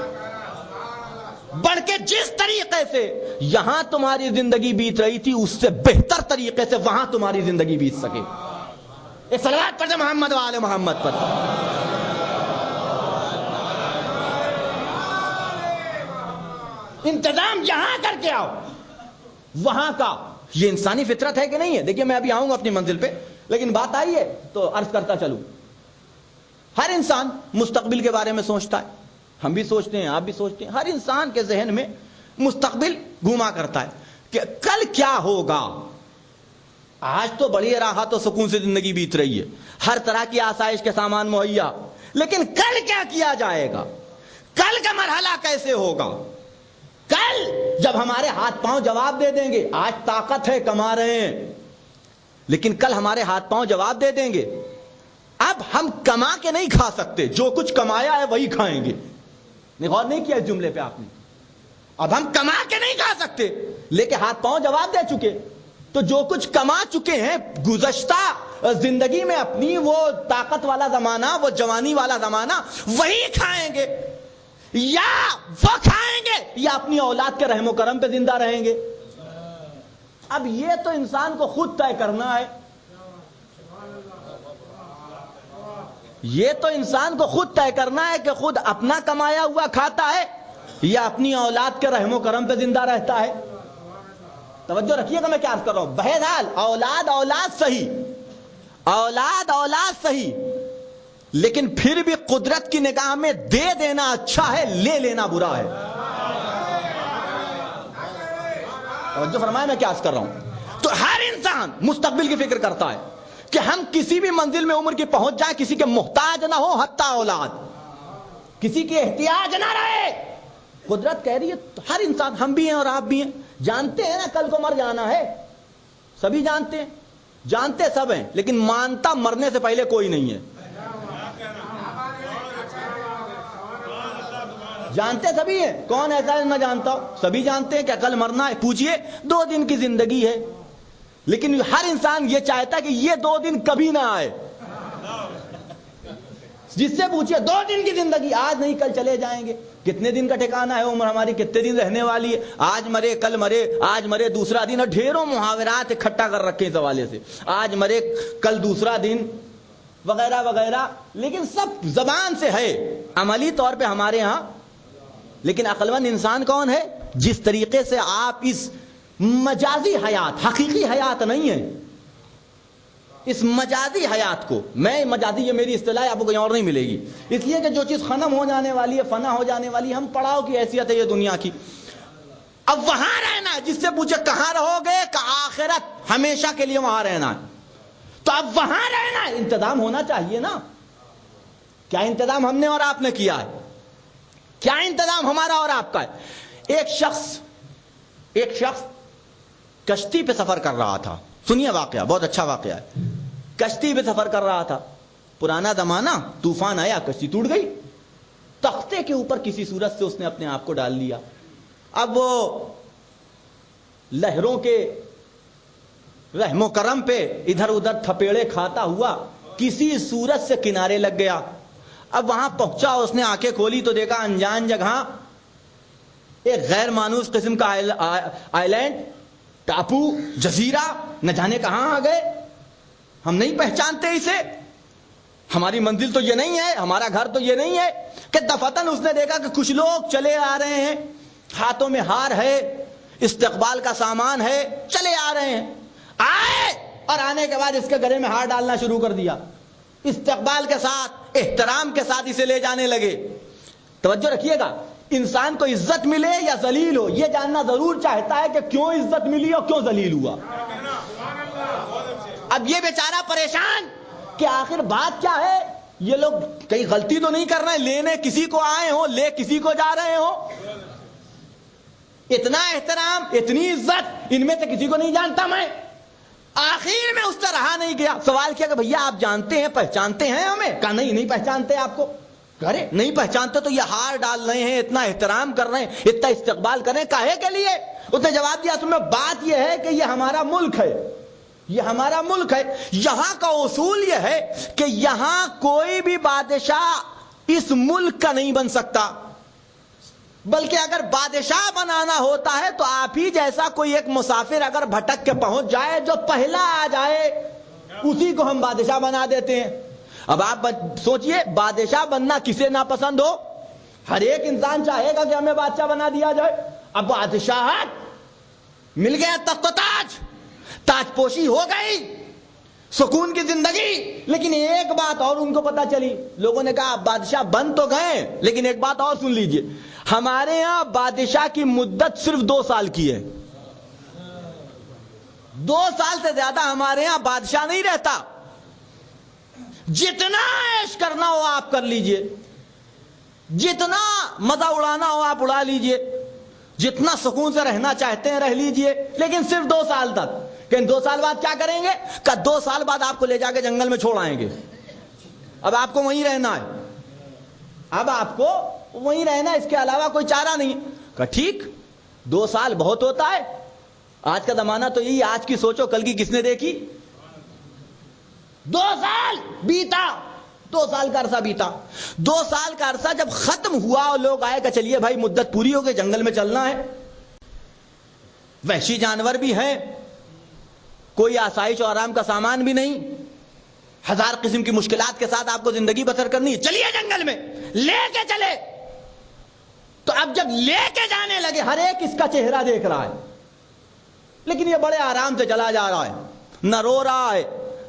بڑھ کے جس طریقے سے یہاں تمہاری زندگی بیت رہی تھی اس سے بہتر طریقے سے وہاں تمہاری زندگی بیت سکے. ایک صلوات پڑھ محمد و آل محمد پر. انتظام یہاں کر کے آؤ وہاں کا, یہ انسانی فطرت ہے کہ نہیں ہے؟ دیکھیے میں ابھی آؤں گا اپنی منزل پہ, لیکن بات آئی ہے تو عرض کرتا چلوں. ہر انسان مستقبل کے بارے میں سوچتا ہے, ہم بھی سوچتے ہیں, آپ بھی سوچتے ہیں. ہر انسان کے ذہن میں مستقبل گھوما کرتا ہے کہ کل کیا ہوگا. آج تو بڑی راحت و سکون سے زندگی بیت رہی ہے, ہر طرح کی آسائش کے سامان مہیا, لیکن کل کیا کیا جائے گا, کل کا مرحلہ کیسے ہوگا. کل جب ہمارے ہاتھ پاؤں جواب دے دیں گے, آج طاقت ہے کما رہے ہیں, لیکن کل ہمارے ہاتھ پاؤں جواب دے دیں گے اب ہم کما کے نہیں کھا سکتے, جو کچھ کمایا ہے وہی کھائیں گے. غور نہیں کیا اس جملے پہ آپ نے؟ اب ہم کما کے نہیں کھا سکتے, لیکن ہاتھ پاؤں جواب دے چکے, تو جو کچھ کما چکے ہیں گزشتہ زندگی میں اپنی, وہ طاقت والا زمانہ, وہ جوانی والا زمانہ, وہی کھائیں گے. یا وہ کھائیں گے یا اپنی اولاد کے رحم و کرم پہ زندہ رہیں گے. اب یہ تو انسان کو خود طے کرنا ہے. یہ تو انسان کو خود طے کرنا ہے کہ خود اپنا کمایا ہوا کھاتا ہے یا اپنی اولاد کے رحم و کرم پہ زندہ رہتا ہے. توجہ رکھیے گا میں کیا عرض کر رہا ہوں. بہرحال اولاد صحیح, اولاد صحیح, لیکن پھر بھی قدرت کی نگاہ میں دے دینا اچھا ہے, لے لینا برا ہے. توجہ فرمائے میں کیا عرض کر رہا ہوں. تو ہر انسان مستقبل کی فکر کرتا ہے کہ ہم کسی بھی منزل میں عمر کی پہنچ جائیں, کسی کے محتاج نہ ہو, حتی اولاد کسی کے احتیاج نہ رہے. قدرت کہہ رہی ہے ہر انسان, ہم بھی ہیں اور آپ بھی ہیں, جانتے ہیں نا کل کو مر جانا ہے, سبھی جانتے ہیں, جانتے سب ہیں, لیکن مانتا مرنے سے پہلے کوئی نہیں ہے. جانتے سبھی ہیں, کون ایسا ہے نہ جانتا ہو, سبھی جانتے ہیں کہ کل مرنا ہے. پوچھئے 2 دن کی زندگی ہے, لیکن ہر انسان یہ چاہتا ہے کہ یہ 2 دن کبھی نہ آئے. جس سے پوچھئے 2 دن کی زندگی, آج نہیں کل چلے جائیں گے. کتنے دن کا ٹھکانہ ہے عمر ہماری, کتنے دن رہنے والی ہے, آج مرے کل مرے, آج مرے دوسرا دن, اور ڈھیروں محاورات اکٹھا کر رکھے اس حوالے سے, آج مرے کل دوسرا دن وغیرہ وغیرہ. لیکن سب زبان سے ہے, عملی طور پہ ہمارے ہاں. لیکن عقل مند انسان کون ہے؟ جس طریقے سے آپ اس مجازی حیات, حقیقی حیات نہیں ہے, اس مجازی حیات کو, میں مجازی یہ میری اصطلاح آپ کو کہیں اور نہیں ملے گی, اس لیے کہ جو چیز ختم ہو جانے والی ہے, فنا ہو جانے والی ہے, ہم پڑاؤ کی حیثیت ہے یہ دنیا کی. اب وہاں رہنا, جس سے پوچھے کہاں رہو گے, کہ آخرت ہمیشہ کے لیے وہاں رہنا ہے. تو اب وہاں رہنا ہے, انتظام ہونا چاہیے نا. کیا انتظام ہم نے اور آپ نے کیا ہے؟ کیا انتظام ہمارا اور آپ کا ہے؟ ایک شخص کشتی پہ سفر کر رہا تھا. سنیے واقعہ, بہت اچھا واقعہ ہے. کشتی پہ سفر کر رہا تھا, پرانا زمانہ, طوفان آیا, کشتی ٹوٹ گئی. تختے کے اوپر کسی صورت سے اس نے اپنے آپ کو ڈال لیا. اب وہ لہروں کے رحم و کرم پہ ادھر ادھر تھپیڑے کھاتا ہوا کسی صورت سے کنارے لگ گیا. اب وہاں پہنچا, اس نے آنکھیں کھولی تو دیکھا انجان جگہ ایک غیر مانوس قسم کا آئلینڈ, ٹاپو, جزیرہ, نہ جانے کہاں آ گئے, ہم نہیں پہچانتے اسے, ہماری منزل تو یہ نہیں ہے, ہمارا گھر تو یہ نہیں ہے. کہ دفتن اس نے دیکھا کہ کچھ لوگ چلے آ رہے ہیں, ہاتھوں میں ہار ہے, استقبال کا سامان ہے, چلے آ رہے ہیں. آئے اور آنے کے بعد اس کے گلے میں ہار ڈالنا شروع کر دیا, استقبال کے ساتھ, احترام کے ساتھ اسے لے جانے لگے. توجہ رکھیے گا, انسان کو عزت ملے یا ذلیل ہو, یہ جاننا ضرور چاہتا ہے کہ کیوں عزت ملی اور کیوں ذلیل ہوا. اب یہ بیچارہ پریشان کہ آخر بات کیا ہے, یہ لوگ کہیں غلطی تو نہیں کر رہے ہیں, لینے کسی کو آئے ہوں, لے کسی کو جا رہے ہوں. اتنا احترام, اتنی عزت, ان میں سے کسی کو نہیں جانتا میں. آخر میں اس سے رہا نہیں گیا, سوال کیا کہ بھیا آپ جانتے ہیں, پہچانتے ہیں ہمیں؟ کہا نہیں پہچانتے آپ کو. ارے نہیں پہچانتے تو یہ ہار ڈال رہے ہیں, اتنا احترام کر رہے ہیں, اتنا استقبال کر رہے ہیں, کاہے کے لیے؟ اس نے جواب دیا تمہیں بات یہ ہے کہ یہ ہمارا ملک ہے, یہ ہمارا ملک ہے. یہاں کا اصول یہ ہے کہ یہاں کوئی بھی بادشاہ اس ملک کا نہیں بن سکتا, بلکہ اگر بادشاہ بنانا ہوتا ہے تو آپ ہی جیسا کوئی ایک مسافر اگر بھٹک کے پہنچ جائے, جو پہلا آ جائے اسی کو ہم بادشاہ بنا دیتے ہیں. اب آپ سوچئے, بادشاہ بننا کسے ناپسند ہو؟ ہر ایک انسان چاہے گا کہ ہمیں بادشاہ بنا دیا جائے. اب بادشاہت مل گیا, تخت و تاج, تاج پوشی ہو گئی, سکون کی زندگی. لیکن ایک بات اور ان کو پتا چلی, لوگوں نے کہا بادشاہ بن تو گئے, لیکن ایک بات اور سن لیجئے, ہمارے ہاں بادشاہ کی مدت صرف 2 سال کی ہے. 2 سال سے زیادہ ہمارے ہاں بادشاہ نہیں رہتا. جتنا عیش کرنا ہو آپ کر لیجئے, جتنا مزہ اڑانا ہو آپ اڑا لیجئے, جتنا سکون سے رہنا چاہتے ہیں رہ لیجئے, لیکن صرف 2 سال تک. کہ 2 سال بعد کیا کریں گے؟ کہ 2 سال بعد آپ کو لے جا کے جنگل میں چھوڑ آئیں گے, اب آپ کو وہیں رہنا ہے, اب آپ کو وہیں رہنا, اس کے علاوہ کوئی چارہ نہیں. کہ ٹھیک, 2 سال بہت ہوتا ہے, آج کا زمانہ تو یہی, آج کی سوچو کل کی کس نے دیکھی. 2 سال بیتا 2 سال کا عرصہ بیتا. 2 سال کا عرصہ جب ختم ہوا اور لوگ آئے کہ چلیے بھائی مدت پوری ہو گئی, جنگل میں چلنا ہے, وحشی جانور بھی ہیں, کوئی آسائش و آرام کا سامان بھی نہیں, 1000 قسم کی مشکلات کے ساتھ آپ کو زندگی بسر کرنی ہے, چلیے جنگل میں لے کے چلے. تو اب جب لے کے جانے لگے, ہر ایک اس کا چہرہ دیکھ رہا ہے, لیکن یہ بڑے آرام سے چلا جا رہا ہے, نہ رو رہا ہے,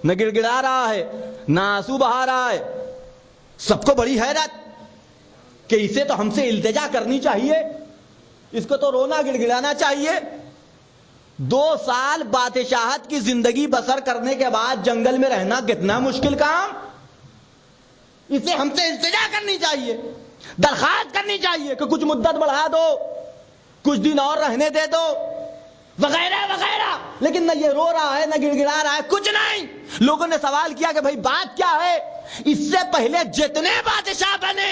نہ گڑ گڑا رہا ہے, نہ آنسو بہا رہا ہے. سب کو بڑی حیرت کہ اسے تو ہم سے التجا کرنی چاہیے, اس کو تو رونا گڑ گڑانا چاہیے. 2 سال بادشاہت کی زندگی بسر کرنے کے بعد جنگل میں رہنا کتنا مشکل کام. اسے ہم سے التجا کرنی چاہیے, درخواست کرنی چاہیے کہ کچھ مدت بڑھا دو, کچھ دن اور رہنے دے دو, وغیرہ وغیرہ. لیکن نہ یہ رو رہا ہے, نہ گڑ گڑا رہا ہے, کچھ نہیں. لوگوں نے سوال کیا کہ بھائی بات کیا ہے. اس سے پہلے جتنے بادشاہ بنے,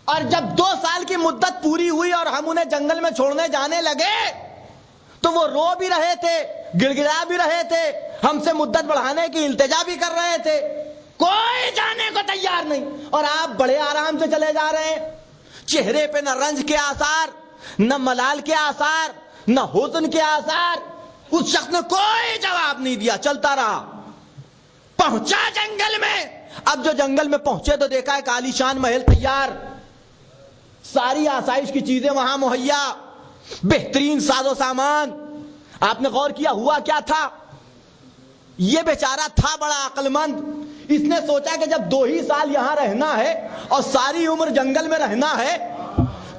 اور جب 2 سال کی مدت پوری ہوئی اور ہم انہیں جنگل میں چھوڑنے جانے لگے تو وہ رو بھی رہے تھے, گڑ گڑا بھی رہے تھے, ہم سے مدت بڑھانے کی التجا بھی کر رہے تھے, کوئی جانے کو تیار نہیں. اور آپ بڑے آرام سے چلے جا رہے ہیں, چہرے پہ نہ رنج کے آثار, نہ ملال کے آثار, نہ حزن کے آثار. اس شخص نے کوئی جواب نہیں دیا, چلتا رہا. پہنچا جنگل میں. اب جو جنگل میں پہنچے تو دیکھا ایک عالیشان محل تیار, ساری آسائش کی چیزیں وہاں مہیا, بہترین ساز و سامان. آپ نے غور کیا ہوا کیا تھا؟ یہ بیچارہ تھا بڑا عقل مند. اس نے سوچا کہ جب 2 ہی سال یہاں رہنا ہے اور ساری عمر جنگل میں رہنا ہے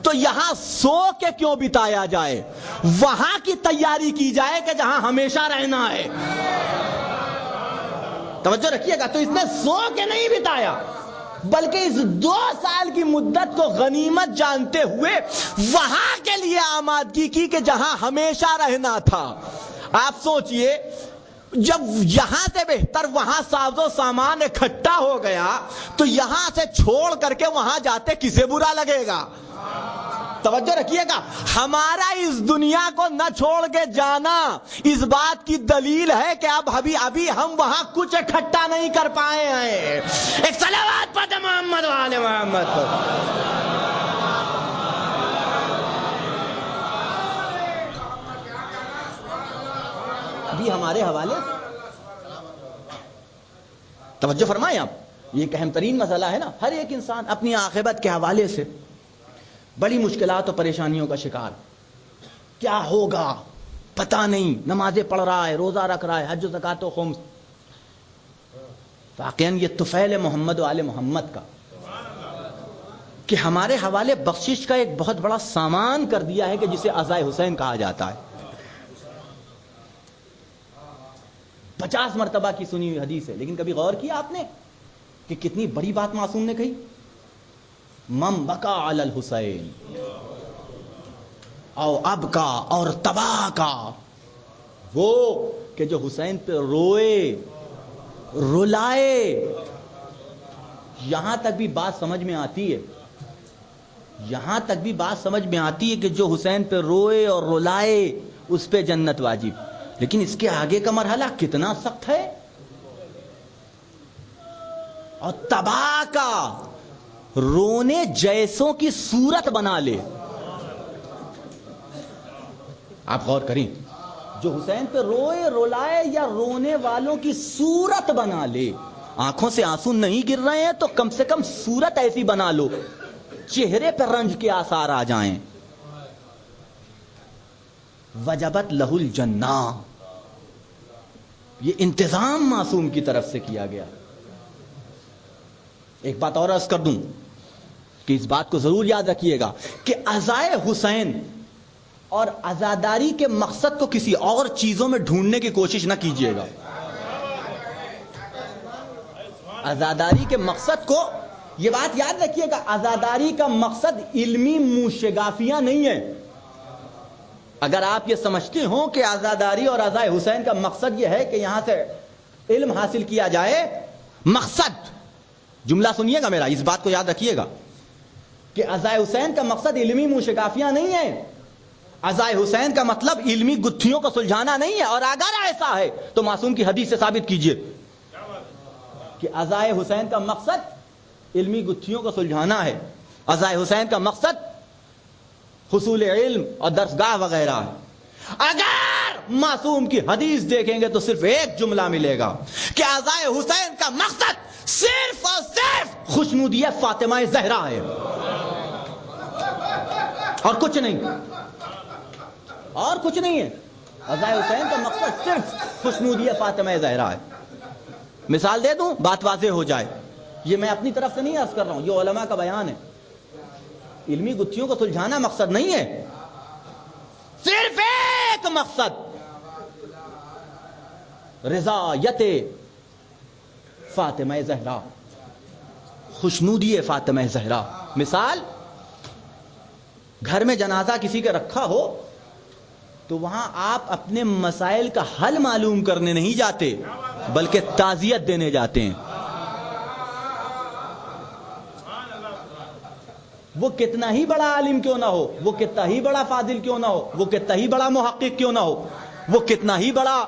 تو یہاں سو کے کیوں بتایا جائے, وہاں کی تیاری کی جائے کہ جہاں ہمیشہ رہنا ہے. توجہ رکھیے گا. تو اس نے سو کے نہیں بتایا, بلکہ اس 2 سال کی مدت کو غنیمت جانتے ہوئے وہاں کے لیے آمادگی کی کہ جہاں ہمیشہ رہنا تھا. آپ سوچئے, جب یہاں سے بہتر وہاں ساز و سامان اکٹھا ہو گیا تو یہاں سے چھوڑ کر کے وہاں جاتے کسے برا لگے گا؟ توجہ رکھیے گا. ہمارا اس دنیا کو نہ چھوڑ کے جانا اس بات کی دلیل ہے کہ اب ابھی ہم وہاں کچھ اکٹھا نہیں کر پائے ہیں. ایک صلوات پڑھ محمد و آل محمد پر. ابھی ہمارے حوالے توجہ فرمائیں آپ, یہ ایک اہم ترین مسئلہ ہے نا. ہر ایک انسان اپنی عاقبت کے حوالے سے بڑی مشکلات اور پریشانیوں کا شکار. کیا ہوگا پتہ نہیں, نمازیں پڑھ رہا ہے, روزہ رکھ رہا ہے, حج و زکات و خمس. واقعاً یہ طفیل محمد و آل محمد کا کہ ہمارے حوالے بخشش کا ایک بہت بڑا سامان کر دیا ہے کہ جسے عزائے حسین کہا جاتا ہے. 50 مرتبہ کی سنی ہوئی حدیث ہے, لیکن کبھی غور کیا آپ نے کہ کتنی بڑی بات معصوم نے کہی؟ من بکا علی الحسین او ابکا, اور تباہ کا وہ کہ جو حسین پہ روئے رلائے. یہاں تک بھی بات سمجھ میں آتی ہے, یہاں تک بھی بات سمجھ میں آتی ہے کہ جو حسین پہ روئے اور رلائے اس پہ جنت واجب. لیکن اس کے آگے کا مرحلہ کتنا سخت ہے. اور تباہ کا, رونے جیسوں کی صورت بنا لے. آپ غور کریں, جو حسین پہ روئے رلائے یا رونے والوں کی صورت بنا لے. آنکھوں سے آنسو نہیں گر رہے ہیں تو کم سے کم صورت ایسی بنا لو, چہرے پہ رنج کے آثار آ جائیں. وجبت لہ الجنہ, یہ انتظام معصوم کی طرف سے کیا گیا. ایک بات اور عرض کر دوں کہ اس بات کو ضرور یاد رکھیے گا کہ عزائے حسین اور عزاداری کے مقصد کو کسی اور چیزوں میں ڈھونڈنے کی کوشش نہ کیجیے گا. عزاداری کے مقصد کو, یہ بات یاد رکھیے گا, عزاداری کا مقصد علمی موشگافیاں نہیں ہے. اگر آپ یہ سمجھتے ہوں کہ عزاداری اور عزائے حسین کا مقصد یہ ہے کہ یہاں سے علم حاصل کیا جائے, مقصد, جملہ سنیے گا میرا, اس بات کو یاد رکھیے گا کہ عزائے حسین کا مقصد علمی موشگافیاں نہیں ہے. عزائے حسین کا مطلب علمی گتھیوں کو سلجھانا نہیں ہے. اور اگر ایسا ہے تو معصوم کی حدیث سے ثابت کیجئے. کہ عزائے حسین کا مقصد علمی گتھیوں کو سلجھانا ہے، عزائے حسین کا مقصد حصول علم اور درسگاہ وغیرہ ہے۔ اگر معصوم کی حدیث دیکھیں گے تو صرف ایک جملہ ملے گا کہ عزائے حسین کا مقصد صرف اور صرف خوشنودی فاطمہ زہرا ہے، اور کچھ نہیں، اور کچھ نہیں ہے۔ عزائے حسین کا مقصد صرف خوشنودی فاطمہ زہرا ہے۔ مثال دے دوں بات واضح ہو جائے، یہ میں اپنی طرف سے نہیں عرض کر رہا ہوں، یہ علماء کا بیان ہے۔ علمی گتھیوں کو سلجھانا مقصد نہیں ہے، صرف ایک مقصد رضایت فاطمہ زہرا، خوشنودی فاطمہ زہرا۔ مثال، گھر میں جنازہ کسی کا رکھا ہو تو وہاں آپ اپنے مسائل کا حل معلوم کرنے نہیں جاتے بلکہ تعزیت دینے جاتے ہیں۔ وہ کتنا ہی بڑا عالم کیوں نہ ہو، وہ کتنا ہی بڑا فاضل کیوں نہ ہو، وہ کتنا ہی بڑا محقق کیوں نہ ہو، وہ کتنا ہی بڑا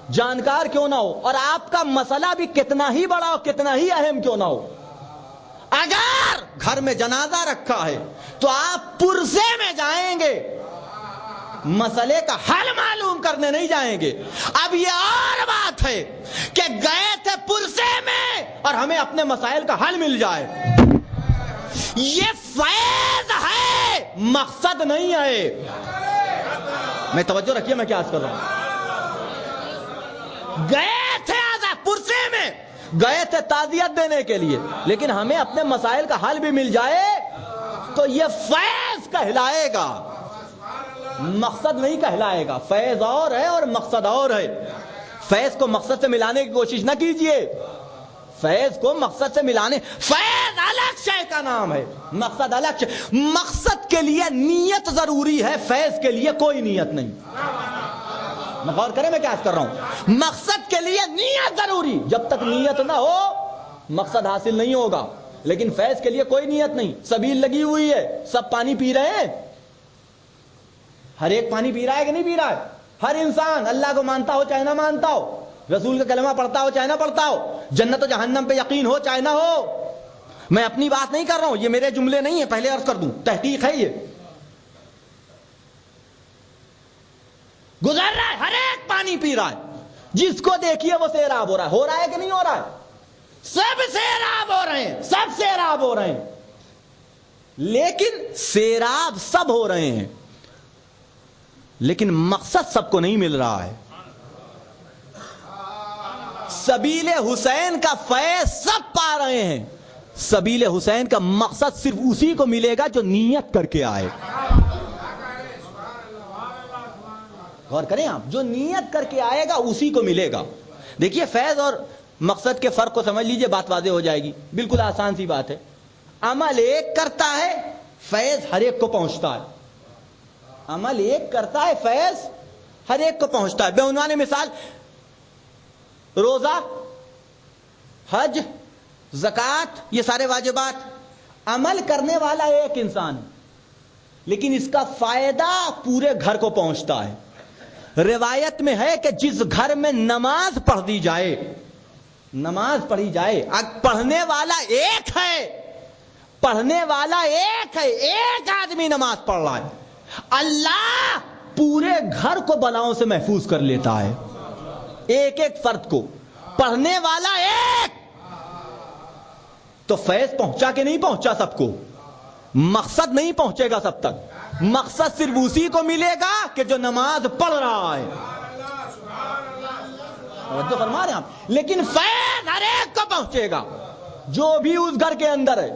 جانکار کیوں نہ ہو، اور آپ کا مسئلہ بھی کتنا ہی بڑا اور کتنا ہی اہم کیوں نہ ہو، اگر گھر میں جنازہ رکھا ہے تو آپ پرسے میں جائیں گے، مسئلے کا حل معلوم کرنے نہیں جائیں گے۔ اب یہ اور بات ہے کہ گئے تھے پرسے میں اور ہمیں اپنے مسائل کا حل مل جائے، یہ فیض ہے، مقصد نہیں ہے۔ میں توجہ رکھیے میں کیا عرض کر رہا ہوں۔ گئے تھے آزاد پرسے میں، گئے تھے تعزیت دینے کے لیے، لیکن ہمیں اپنے مسائل کا حل بھی مل جائے تو یہ فیض کہلائے گا، مقصد نہیں کہلائے گا۔ فیض اور ہے اور مقصد اور ہے۔ فیض کو مقصد سے ملانے کی کوشش نہ کیجئے، فیض کو مقصد سے ملانے، فیض الگ شے کا نام ہے، مقصد الگ شے۔ مقصد کے لیے نیت ضروری ہے، فیض کے لیے کوئی نیت نہیں۔ غور کریں میں کیا کر رہا ہوں۔ مقصد کے لیے نیت ضروری، جب تک نیت نہ ہو مقصد حاصل نہیں ہوگا، لیکن فیض کے لیے کوئی نیت نہیں۔ سبیل لگی ہوئی ہے، سب پانی پی رہے ہیں، ہر ایک پانی پی رہا ہے کہ نہیں پی رہا ہے؟ ہر انسان اللہ کو مانتا ہو چاہے نہ مانتا ہو، رسول کا کلمہ پڑھتا ہو چاہے نہ پڑھتا ہو، جنت و جہنم پہ یقین ہو چاہے نہ ہو۔ میں اپنی بات نہیں کر رہا ہوں، یہ میرے جملے نہیں ہیں، پہلے عرض کر دوں، تحقیق ہے۔ یہ گزر رہا ہے، ہر ایک پانی پی رہا ہے، جس کو دیکھیے وہ سیراب ہو رہا ہے کہ نہیں ہو رہا ہے؟ سب سیراب ہو رہے ہیں، سب سیراب ہو رہے ہیں، لیکن سیراب سب ہو رہے ہیں، لیکن مقصد سب کو نہیں مل رہا ہے۔ سبیل حسین کا فیض سب پا رہے ہیں، سبیل حسین کا مقصد صرف اسی کو ملے گا جو نیت کر کے آئے۔ غور کریں آپ، جو نیت کر کے آئے گا اسی کو ملے گا۔ دیکھیے فیض اور مقصد کے فرق کو سمجھ لیجئے، بات واضح ہو جائے گی۔ بالکل آسان سی بات ہے، عمل ایک کرتا ہے، فیض ہر ایک کو پہنچتا ہے۔ عمل ایک کرتا ہے، فیض ہر ایک کو پہنچتا ہے۔ بے عنوان مثال، روزہ، حج، زکوٰۃ، یہ سارے واجبات، عمل کرنے والا ایک انسان ہے، لیکن اس کا فائدہ پورے گھر کو پہنچتا ہے۔ روایت میں ہے کہ جس گھر میں نماز پڑھ دی جائے، نماز پڑھی جائے، پڑھنے والا ایک ہے، پڑھنے والا ایک ہے، ایک آدمی نماز پڑھ رہا ہے، اللہ پورے گھر کو بلاؤں سے محفوظ کر لیتا ہے، ایک ایک فرد کو، پڑھنے والا ایک۔ تو فیض پہنچا کہ نہیں پہنچا سب کو؟ مقصد نہیں پہنچے گا سب تک، مقصد صرف اسی کو ملے گا کہ جو نماز پڑھ رہا ہے۔ توجہ فرما رہے ہیں آپ؟ لیکن فیض ہر ایک کو پہنچے گا جو بھی اس گھر کے اندر ہے۔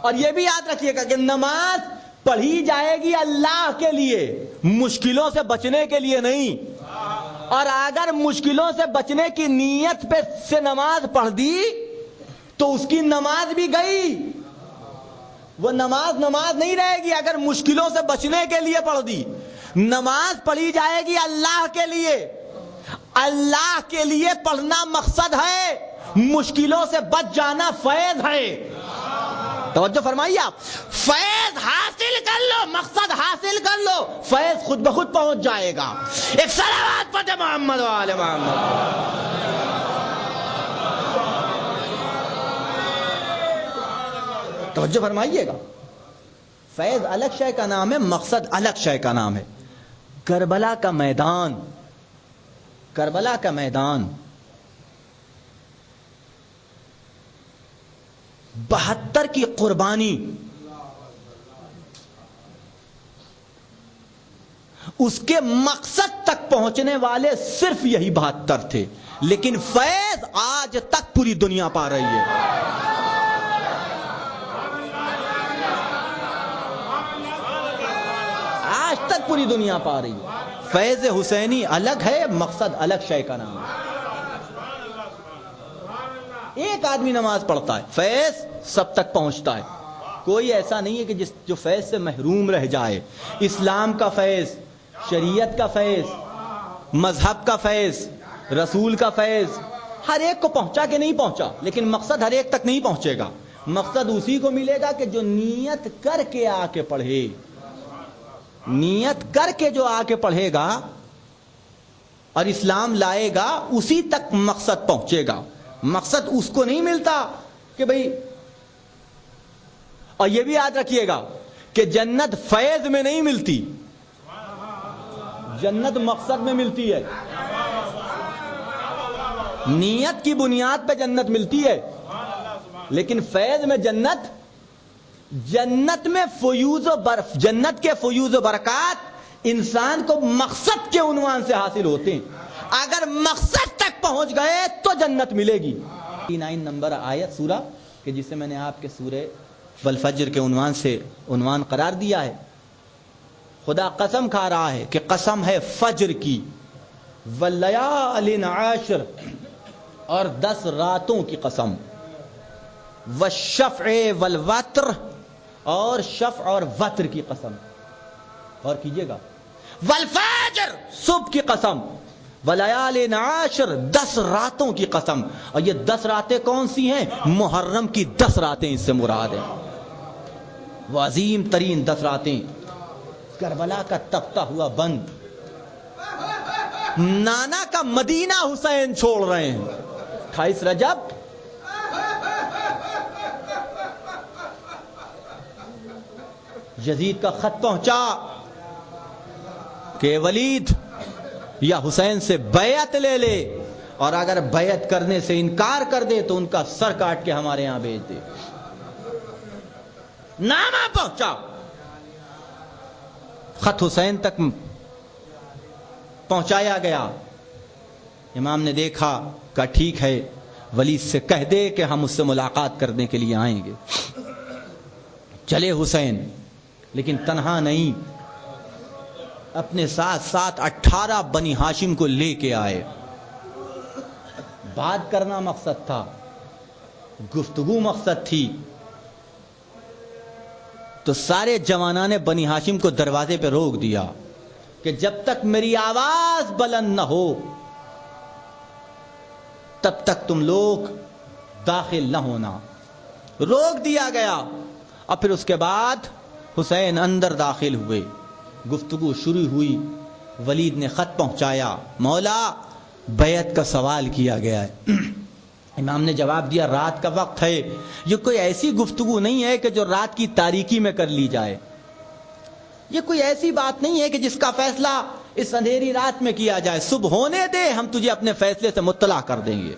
اور یہ بھی یاد رکھیے گا کہ نماز پڑھی جائے گی اللہ کے لیے، مشکلوں سے بچنے کے لیے نہیں۔ اور اگر مشکلوں سے بچنے کی نیت پہ سے نماز پڑھ دی تو اس کی نماز بھی گئی، وہ نماز نہیں رہے گی۔ اگر مشکلوں سے بچنے کے لیے پڑھ دی، نماز پڑھی جائے گی اللہ کے لیے، اللہ کے لیے پڑھنا مقصد ہے، مشکلوں سے بچ جانا فیض ہے۔ توجہ فرمائیے آپ، فیض حاصل کر لو، مقصد حاصل کر لو، فیض خود بخود پہنچ جائے گا۔ ایک صلوات پڑھے محمد و آل محمد۔ توجہ فرمائیے گا، فیض الگ شے کا نام ہے، مقصد الگ شے کا نام ہے۔ کربلا کا میدان، کربلا کا میدان 72 کی قربانی، اس کے مقصد تک پہنچنے والے صرف یہی 72 تھے، لیکن فیض آج تک پوری دنیا پا رہی ہے۔ آج تک پوری دنیا پا رہی ہے۔ فیض حسینی الگ ہے، مقصد الگ شے کا نام ہے۔ ایک آدمی نماز پڑھتا ہے، فیض سب تک پہنچتا ہے۔ کوئی ایسا نہیں ہے کہ جو فیض سے محروم رہ جائے۔ اسلام کا فیض، شریعت کا فیض، مذہب کا فیض، رسول کا فیض ہر ایک کو پہنچا کہ نہیں پہنچا، لیکن مقصد ہر ایک تک نہیں پہنچے گا۔ مقصد اسی کو ملے گا کہ جو نیت کر کے آ کے پڑھے، نیت کر کے جو آ کے پڑھے گا اور اسلام لائے گا، اسی تک مقصد پہنچے گا۔ مقصد اس کو نہیں ملتا کہ بھئی، اور یہ بھی یاد رکھیے گا کہ جنت فیض میں نہیں ملتی، جنت مقصد میں ملتی ہے۔ نیت کی بنیاد پہ جنت ملتی ہے، لیکن فیض میں جنت میں جنت کے فیوز و برکات انسان کو مقصد کے عنوان سے حاصل ہوتے ہیں۔ اگر مقصد تک پہنچ گئے تو جنت ملے گی۔ 9 نمبر آیت سورہ کہ جسے میں نے آپ کے سورہ والفجر کے عنوان سے عنوان قرار دیا ہے۔ خدا قسم کھا رہا ہے کہ قسم ہے فجر کی، واللیال عشر، اور 10 راتوں کی قسم، والشفع والوتر، اور شفع اور وتر کی قسم، اور کیجئے گا، والفجر، صبح کی قسم، ولیال عشر، 10 راتوں کی قسم۔ اور یہ 10 راتیں کون سی ہیں؟ محرم کی 10 راتیں اس سے مراد ہیں، وہ عظیم ترین 10 راتیں۔ کربلا کا تپتا ہوا بند، نانا کا مدینہ حسین چھوڑ رہے ہیں۔ 28 رجب یزید کا خط پہنچا کہ ولید یا حسین سے بیعت لے لے، اور اگر بیعت کرنے سے انکار کر دے تو ان کا سر کاٹ کے ہمارے یہاں بھیج دے۔ نامہ پہنچا، خط حسین تک پہنچایا گیا۔ امام نے دیکھا، کہا ٹھیک ہے، ولید سے کہہ دے کہ ہم اس سے ملاقات کرنے کے لیے آئیں گے۔ چلے حسین، لیکن تنہا نہیں، اپنے ساتھ 18 بنی ہاشم کو لے کے آئے۔ بات کرنا مقصد تھا، گفتگو مقصد تھی، تو سارے جوانان بنی ہاشم کو دروازے پہ روک دیا کہ جب تک میری آواز بلند نہ ہو تب تک تم لوگ داخل نہ ہونا۔ روک دیا گیا، اور پھر اس کے بعد حسین اندر داخل ہوئے، گفتگو شروع ہوئی۔ ولید نے خط پہنچایا، مولا بیعت کا سوال کیا گیا ہے۔ امام نے جواب دیا، رات کا وقت ہے، یہ کوئی ایسی گفتگو نہیں ہے کہ جو رات کی تاریکی میں کر لی جائے، یہ کوئی ایسی بات نہیں ہے کہ جس کا فیصلہ اس اندھیری رات میں کیا جائے، صبح ہونے دے، ہم تجھے اپنے فیصلے سے مطلع کر دیں گے۔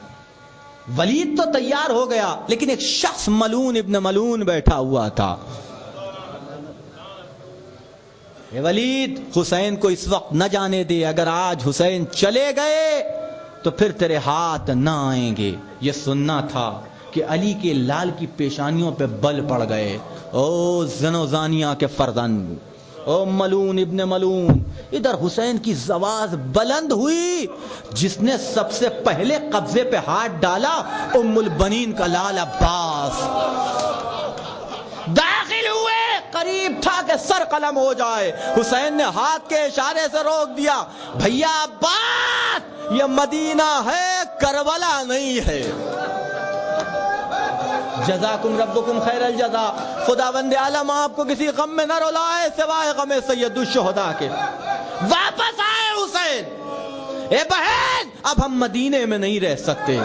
ولید تو تیار ہو گیا، لیکن ایک شخص ملعون ابن ملعون بیٹھا ہوا تھا۔ اے ولید، حسین کو اس وقت نہ جانے دے، اگر آج حسین چلے گئے تو پھر تیرے ہاتھ نہ آئیں گے۔ یہ سننا تھا کہ علی کے لال کی پیشانیوں پہ بل پڑ گئے۔ او زن و زانیہ کے فرزند، او ملعون ابن ملعون، ادھر حسین کی زواج بلند ہوئی۔ جس نے سب سے پہلے قبضے پہ ہاتھ ڈالا، ام البنین کا لال عباس داخل ہوئے، قریب تھا کہ سر قلم ہو جائے۔ حسین نے ہاتھ کے اشارے سے روک دیا، بھیا عباس، یہ مدینہ ہے، کربلا نہیں ہے۔ جزاکم ربکم خیر الجزا۔ خداوند عالم آپ کو کسی غم میں نہ رلائے سوائے غم سید الشہداء کے۔ واپس آئے حسین، اے بہن، اب ہم مدینے میں نہیں رہ سکتے،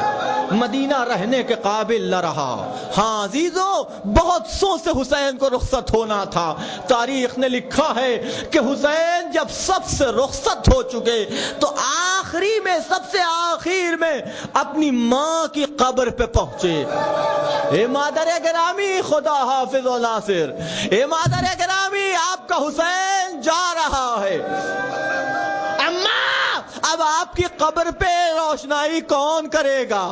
مدینہ رہنے کے قابل نہ رہا۔ ہاں عزیزو، بہت سو سے حسین کو رخصت ہونا تھا۔ تاریخ نے لکھا ہے کہ حسین جب سب سے رخصت ہو چکے تو آخری میں، سب سے آخر میں اپنی ماں کی قبر پہ پہنچے۔ اے مادر گرامی، خدا حافظ و ناصر، اے مادر گرامی، آپ کا حسین جا رہا ہے۔ اب آپ کی قبر پہ روشنائی کون کرے گا؟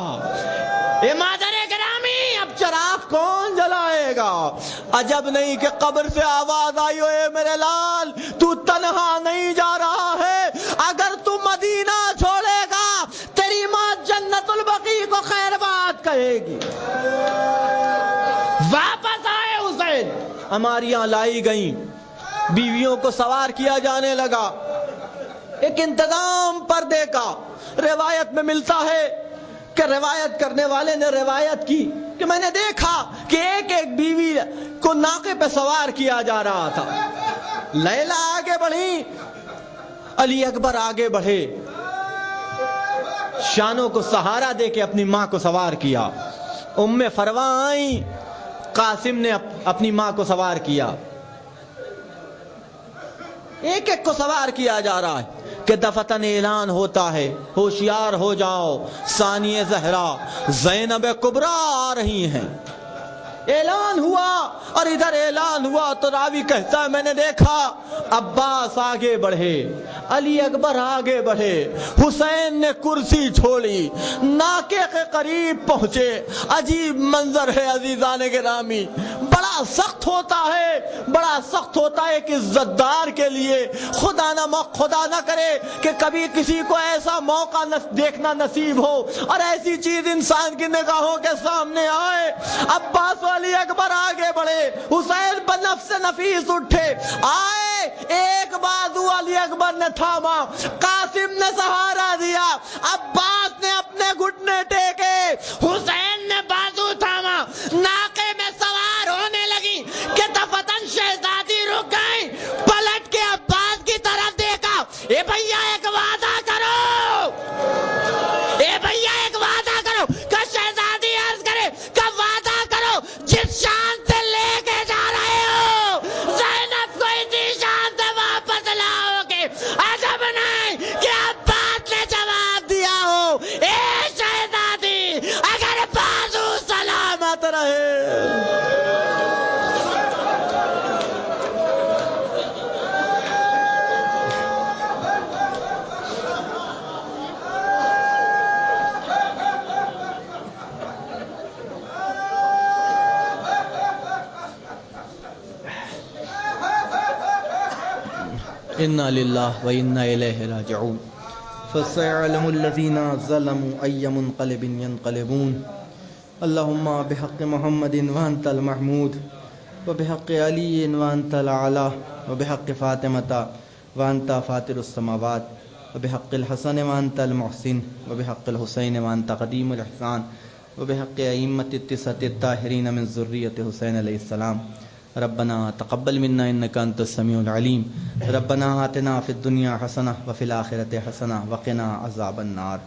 اے مادر گرامی، اب چراغ کون جلائے گا؟ عجب نہیں کہ قبر سے آواز آئی، اے میرے لال، تو تنہا نہیں جا رہا ہے، اگر تو مدینہ چھوڑے گا تیری ماں جنت البقیع کو خیر بات کہے گی۔ واپس آئے حسین، ہماریاں لائی گئیں، بیویوں کو سوار کیا جانے لگا۔ ایک انتظام پردے کا روایت میں ملتا ہے کہ روایت کرنے والے نے روایت کی کہ میں نے دیکھا کہ ایک ایک بیوی کو ناقے پہ سوار کیا جا رہا تھا۔ لیلا آگے بڑھی، علی اکبر آگے بڑھے، شانوں کو سہارا دے کے اپنی ماں کو سوار کیا۔ ام فروا آئیں، قاسم نے اپنی ماں کو سوار کیا۔ ایک ایک کو سوار کیا جا رہا ہے کہ دفتن اعلان ہوتا ہے، ہوشیار ہو جاؤ، ثانیہ زہرا زینب کبریٰ آ رہی ہیں۔ اعلان ہوا اور ادھر اعلان ہوا تو راوی کہتا ہے میں نے دیکھا عباس آگے بڑھے، علی اکبر آگے بڑھے، حسین نے کرسی چھوڑی، ناکے کے قریب پہنچے۔ عجیب منظر ہے عزیزان گرامی، بڑا سخت ہوتا ہے، بڑا سخت ہوتا ہے کہ عزت دار کے لیے خدا نہ کرے کہ کبھی کسی کو ایسا موقع دیکھنا نصیب ہو اور ایسی چیز انسان کی نگاہوں کے سامنے آئے۔ عباس و علی اکبر آگے بڑھے، حسین بنفس نفیس اٹھے، آئے، ایک بازو علی اکبر نے تھاما، قاسم نے سہارا دیا، عباس نے اپنے گھٹنے ٹیکے، حسین نے بازو تھاما، ناقے میں سوار ہونے لگی کہ دفتن شہزادی رک گئی، پلٹ کے عباس کی طرف دیکھا، اے بھیا ایک وعدہ کرو، اے بھیا ایک وعدہ کرو، کہ شہزادی عرض کرے کہ وعدہ کرو جس شان سے لے کے جا رہے ہو زینب کو اسی شان سے واپس لاؤ گے۔ عجب نہیں کہ عباس نے جواب دیا ہو، اے شہزادی اگر بازو سلامت رہے۔ انا للہ و انا الیہ راجعون۔ فسيعلم الذين ظلموا أي منقلب ينقلبون۔ اللهم بحق محمد وأنت المحمود، وبحق علي وأنت الأعلى، وبحق فاطمة وأنت فاطر السماوات، وبحق الحسن وأنت المحسن، وبحق الحسين وأنت قديم الإحسان، وبحق أئمة التسعة الطاهرين من ذرية حسين عليه السلام۔ ربنا تقبل منا انك انت السميع العليم، ربنا آتنا في الدنيا حسنة وفي الآخرة حسنة وقنا عذاب النار۔